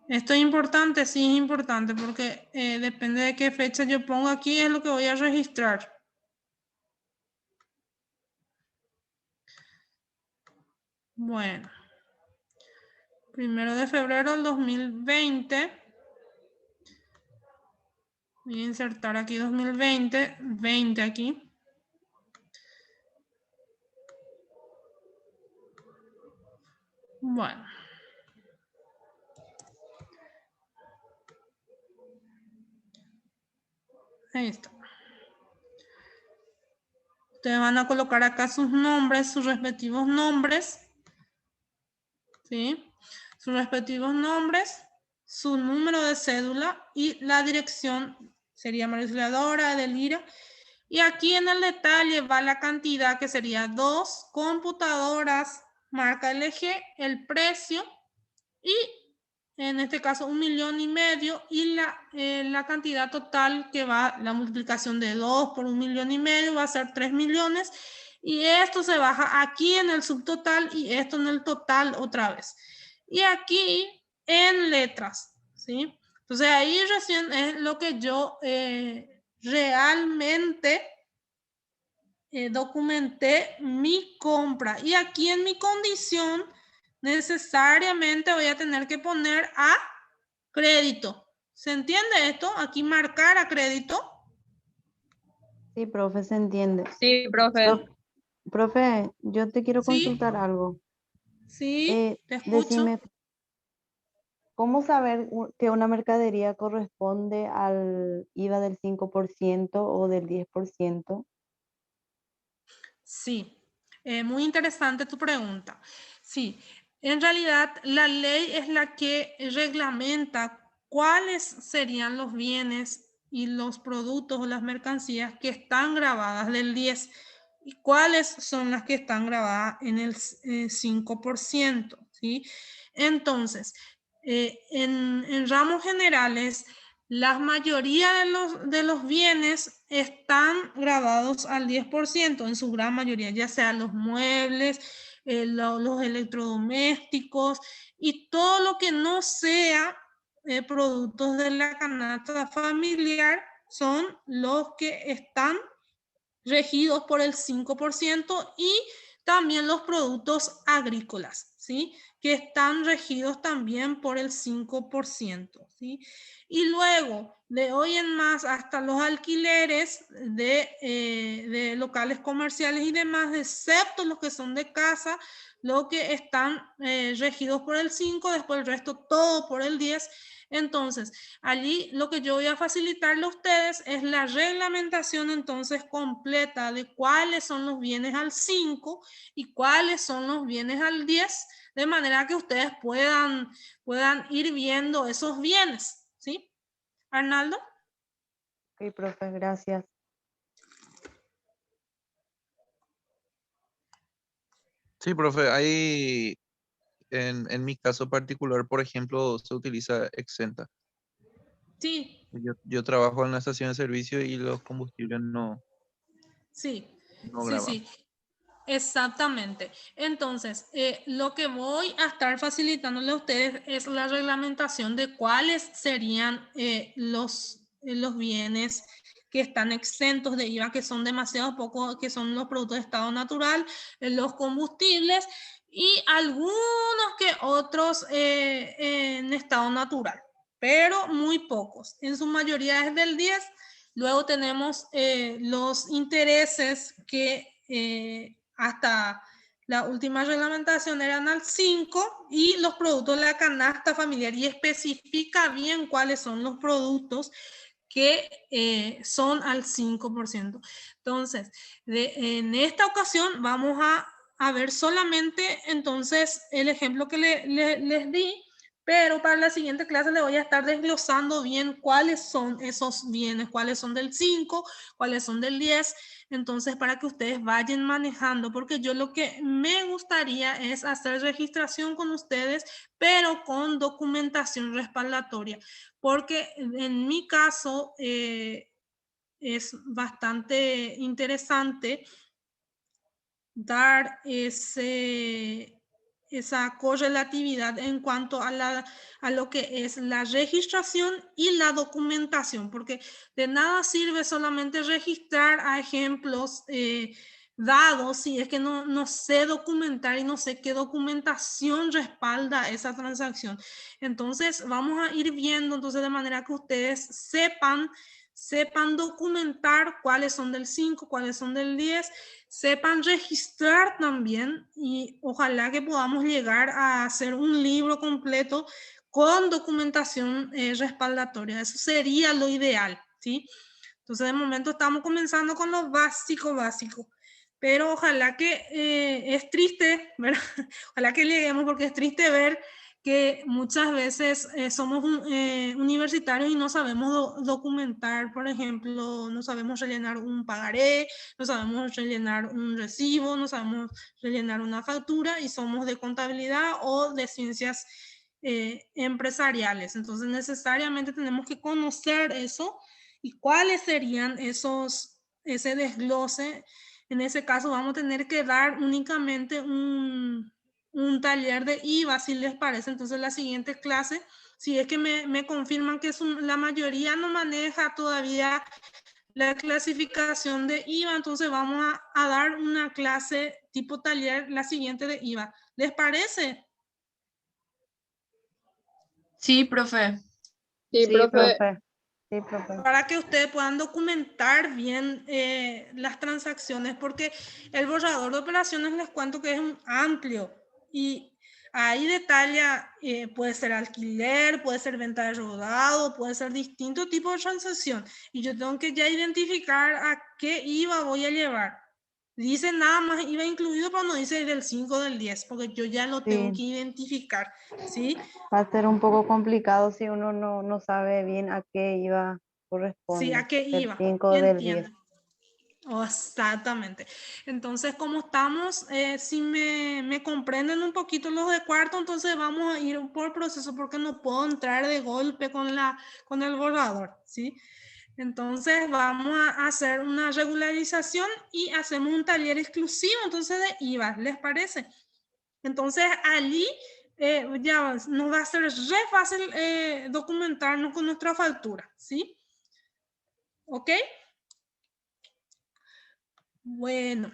Speaker 1: Esto es importante, sí es importante, porque depende de qué fecha yo pongo aquí, es lo que voy a registrar. Bueno. Primero de febrero del 2020. Voy a insertar aquí 2020, 20 aquí. Bueno. Ahí está. Ustedes van a colocar acá sus nombres, sus respectivos nombres. ¿Sí? Sus respectivos nombres, su número de cédula y la dirección sería María Auxiliadora, Delira. Y aquí en el detalle va la cantidad que sería 2 computadoras marca LG, el precio y en este caso 1,5 millones y la cantidad total que va, la multiplicación de 2 por 1,5 millones va a ser 3 millones y esto se baja aquí en el subtotal y esto en el total otra vez. Y aquí en letras, ¿sí? Entonces ahí recién es lo que yo realmente documenté mi compra. Y aquí en mi condición necesariamente voy a tener que poner a crédito. ¿Se entiende esto? Aquí marcar a crédito.
Speaker 6: Sí, profe, se entiende.
Speaker 7: Sí, profe.
Speaker 6: Profe, yo te quiero
Speaker 1: Sí.
Speaker 6: consultar algo.
Speaker 1: Sí, te escucho.
Speaker 6: Decime, ¿cómo saber que una mercadería corresponde al IVA del 5% o del 10%?
Speaker 1: Sí, muy interesante tu pregunta. Sí, en realidad la ley es la que reglamenta cuáles serían los bienes y los productos o las mercancías que están grabadas del 10 y cuáles son las que están grabadas en el 5%, ¿sí? Entonces, en ramos generales, la mayoría de los bienes están grabados al 10%, en su gran mayoría, ya sean los muebles, los electrodomésticos y todo lo que no sea productos de la canasta familiar son los que están regidos por el 5% y también los productos agrícolas, ¿sí? Que están regidos también por el 5%, ¿sí? Y luego, de hoy en más, hasta los alquileres de locales comerciales y demás, excepto los que son de casa, los que están regidos por el 5, después el resto todo por el 10. Entonces, allí lo que yo voy a facilitarle a ustedes es la reglamentación entonces completa de cuáles son los bienes al 5 y cuáles son los bienes al 10, de manera que ustedes puedan ir viendo esos bienes, ¿sí? Arnaldo.
Speaker 6: Ok, profe, gracias.
Speaker 5: Sí, profe, hay, en mi caso particular, por ejemplo, se utiliza exenta.
Speaker 1: Sí,
Speaker 5: Yo trabajo en la estación de servicio y los combustibles no
Speaker 1: sí,
Speaker 5: graban.
Speaker 1: sí. Exactamente. Entonces, lo que voy a estar facilitándole a ustedes es la reglamentación de cuáles serían los bienes que están exentos de IVA, que son demasiado pocos, que son los productos de estado natural, los combustibles y algunos que otros en estado natural, pero muy pocos. En su mayoría es del 10. Luego tenemos los intereses que hasta la última reglamentación eran al 5 y los productos de la canasta familiar, y especifica bien cuáles son los productos que son al 5%. Entonces, en esta ocasión vamos a ver solamente entonces el ejemplo que les di, pero para la siguiente clase le voy a estar desglosando bien cuáles son esos bienes, cuáles son del 5, cuáles son del 10, entonces para que ustedes vayan manejando, porque yo lo que me gustaría es hacer registración con ustedes, pero con documentación respaldatoria, porque en mi caso es bastante interesante dar esa correlatividad en cuanto a lo que es la registración y la documentación, porque de nada sirve solamente registrar a ejemplos dados si es que no sé documentar y no sé qué documentación respalda esa transacción. Entonces vamos a ir viendo entonces de manera que ustedes sepan documentar cuáles son del 5, cuáles son del 10, sepan registrar también, y ojalá que podamos llegar a hacer un libro completo con documentación respaldatoria. Eso sería lo ideal, ¿sí? Entonces de momento estamos comenzando con lo básico, pero ojalá que es triste, ¿verdad? Ojalá que lleguemos, porque es triste ver que muchas veces somos universitarios y no sabemos documentar, por ejemplo, no sabemos rellenar un pagaré, no sabemos rellenar un recibo, no sabemos rellenar una factura y somos de contabilidad o de ciencias empresariales. Entonces necesariamente tenemos que conocer eso y cuáles serían ese desglose. En ese caso vamos a tener que dar únicamente un taller de IVA, si les parece. Entonces la siguiente clase, si es que me confirman que la mayoría no maneja todavía la clasificación de IVA, entonces vamos a dar una clase tipo taller, la siguiente de IVA. ¿Les parece?
Speaker 3: Sí, profe.
Speaker 7: Sí,
Speaker 6: Sí,
Speaker 7: profe.
Speaker 6: profe. Sí, profe.
Speaker 1: Para que ustedes puedan documentar bien las transacciones, porque el borrador de operaciones les cuento que es amplio y ahí detalla, puede ser alquiler, puede ser venta de rodado, puede ser distintos tipos de transacción, y yo tengo que ya identificar a qué IVA voy a llevar. Dice nada más IVA incluido, pero no dice del 5 o del 10, porque yo ya lo tengo que identificar, ¿sí?
Speaker 6: Va a ser un poco complicado si uno no sabe bien a qué IVA corresponde.
Speaker 1: Sí, a qué
Speaker 6: Del
Speaker 1: IVA.
Speaker 6: 5 o del 10.
Speaker 1: Entiendo. Oh, exactamente. Entonces, como estamos, si me comprenden un poquito los de cuarto, entonces vamos a ir por proceso, porque no puedo entrar de golpe con el borrador, ¿sí? Entonces vamos a hacer una regularización y hacemos un taller exclusivo entonces de IVA, ¿les parece? Entonces allí ya nos va a ser re fácil documentarnos con nuestra factura, ¿sí? ¿Ok? Bueno.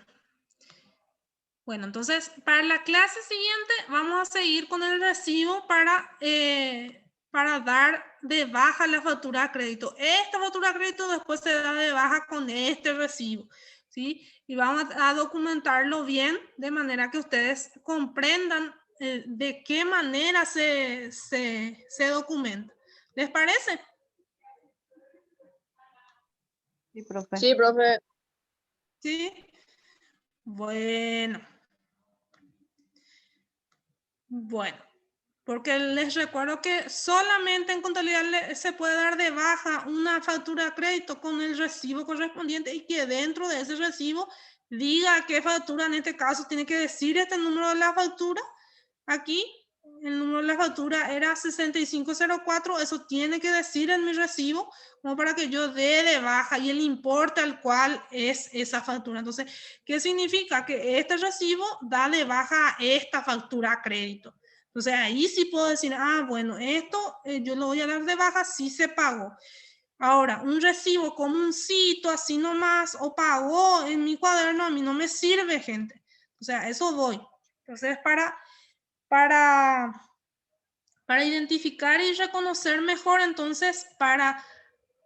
Speaker 1: Bueno, entonces para la clase siguiente vamos a seguir con el recibo para dar de baja la factura de crédito. Esta factura de crédito después se da de baja con este recibo, ¿sí? Y vamos a documentarlo bien de manera que ustedes comprendan de qué manera se documenta. ¿Les parece?
Speaker 6: Sí, profe.
Speaker 7: Sí, profe.
Speaker 1: Sí. Bueno. Bueno, porque les recuerdo que solamente en contabilidad se puede dar de baja una factura de crédito con el recibo correspondiente y que dentro de ese recibo diga qué factura, en este caso tiene que decir este número de la factura. Aquí el número de la factura era 6504, eso tiene que decir en mi recibo como para que yo dé de baja y el importe al cual es esa factura. Entonces, ¿qué significa? Que este recibo da de baja esta factura a crédito. Entonces, ahí sí puedo decir, bueno, esto yo lo voy a dar de baja si se pagó. Ahora, un recibo como un cito, así nomás, o pagó en mi cuaderno, a mí no me sirve, gente. O sea, eso voy. Entonces, para identificar y reconocer mejor, entonces, para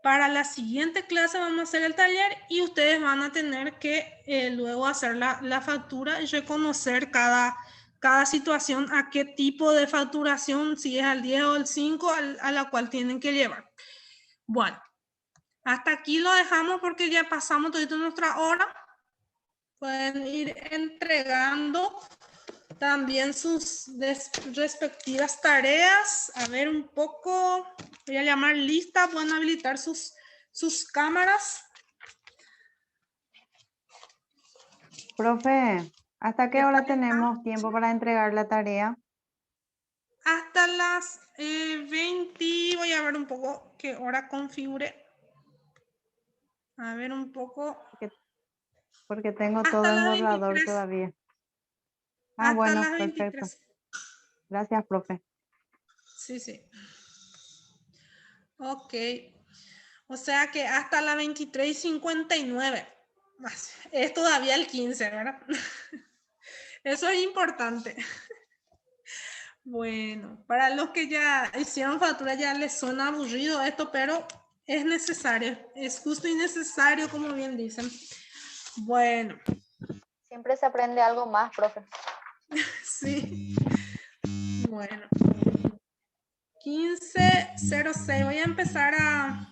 Speaker 1: la siguiente clase vamos a hacer el taller y ustedes van a tener que luego hacer la factura y reconocer cada situación, a qué tipo de facturación, si es al 10 o al 5, a la cual tienen que llevar. Bueno, hasta aquí lo dejamos porque ya pasamos toda nuestra hora. Pueden ir entregando también sus respectivas tareas. A ver un poco, voy a llamar lista, pueden habilitar sus cámaras.
Speaker 6: Profe, ¿hasta qué hora tenemos tiempo para entregar la tarea?
Speaker 1: Hasta las 20, voy a ver un poco qué hora configure. A ver un poco.
Speaker 6: Porque tengo
Speaker 1: Hasta
Speaker 6: todo en
Speaker 1: las
Speaker 6: borrador
Speaker 1: 23.
Speaker 6: todavía.
Speaker 1: Hasta
Speaker 6: Bueno,
Speaker 1: las
Speaker 6: perfecto.
Speaker 1: 23.
Speaker 6: Gracias, profe.
Speaker 1: Sí, sí. Ok. O sea que hasta las 23:59. Es todavía el 15, ¿verdad? Eso es importante. Bueno, para los que ya hicieron factura ya les suena aburrido esto, pero es necesario. Es justo y necesario, como bien dicen. Bueno.
Speaker 4: Siempre se aprende algo más, profe.
Speaker 1: Sí. Bueno. 15:06. Voy a empezar a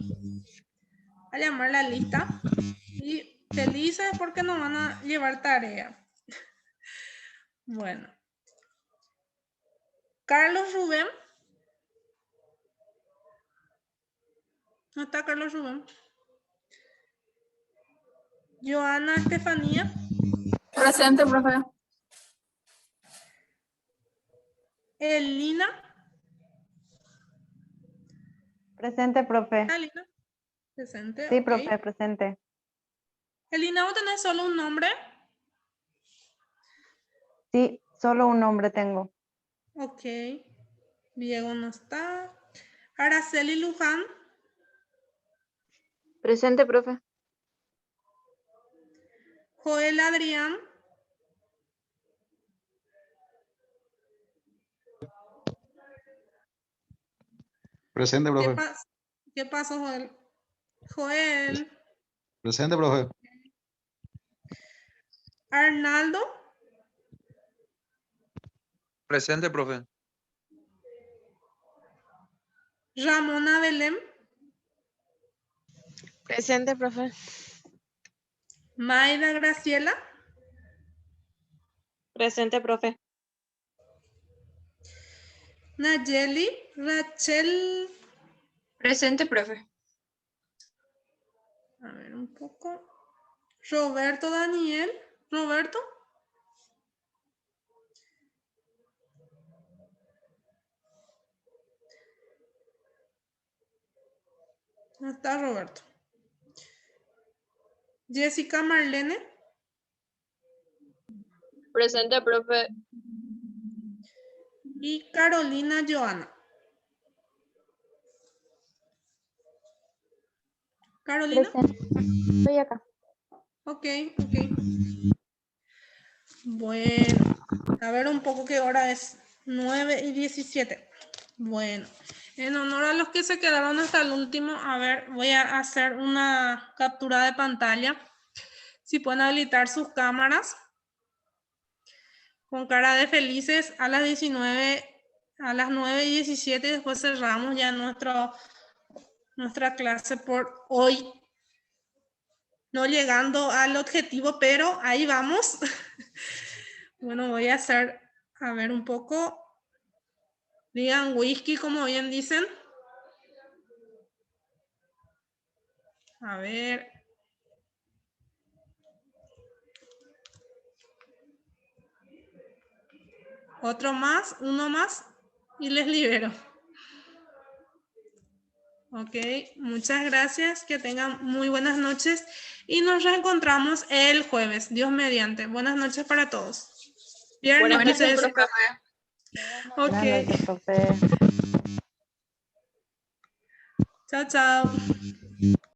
Speaker 1: llamar la lista. Y felices porque nos van a llevar tarea. Bueno. Carlos Rubén. ¿No está Carlos Rubén? Joana Estefanía.
Speaker 7: Presente, profe.
Speaker 1: Elina.
Speaker 6: Presente, profe.
Speaker 1: Elina. Presente,
Speaker 6: Sí,
Speaker 1: ok.
Speaker 6: profe, presente.
Speaker 1: Elina, ¿vos tenés solo un nombre?
Speaker 6: Sí, solo un nombre tengo.
Speaker 1: Ok. Diego no está. Araceli Luján.
Speaker 4: Presente, profe.
Speaker 1: Joel Adrián.
Speaker 8: Presente, profe.
Speaker 1: ¿Qué pasó, Joel? Joel.
Speaker 8: Presente, profe.
Speaker 1: Arnaldo.
Speaker 5: Presente, profe.
Speaker 1: Ramona Belén.
Speaker 9: Presente, profe.
Speaker 1: Maida Graciela.
Speaker 9: Presente, profe.
Speaker 1: Nayeli Rachel.
Speaker 3: Presente, profe.
Speaker 1: A ver un poco. Roberto Daniel. Roberto. No está Roberto. Jessica Marlene.
Speaker 7: Presente, profe.
Speaker 1: Y Carolina Joana. Carolina.
Speaker 10: Estoy acá.
Speaker 1: Ok. Bueno, a ver un poco qué hora es. 9:17. Bueno, en honor a los que se quedaron hasta el último, a ver, voy a hacer una captura de pantalla. Si pueden habilitar sus cámaras. Con cara de felices a las 19, a las 9:17 y después cerramos ya nuestra clase por hoy. No llegando al objetivo, pero ahí vamos. Bueno, voy a hacer, a ver un poco. Digan whisky, como bien dicen. A ver. Otro más, uno más y les libero. Ok, muchas gracias, que tengan muy buenas noches y nos reencontramos el jueves, Dios mediante. Buenas noches para todos. Viernes,
Speaker 7: Buenas noches,
Speaker 1: ustedes.
Speaker 7: profe.
Speaker 1: Ok,
Speaker 6: Buenas noches, profe.
Speaker 1: chao.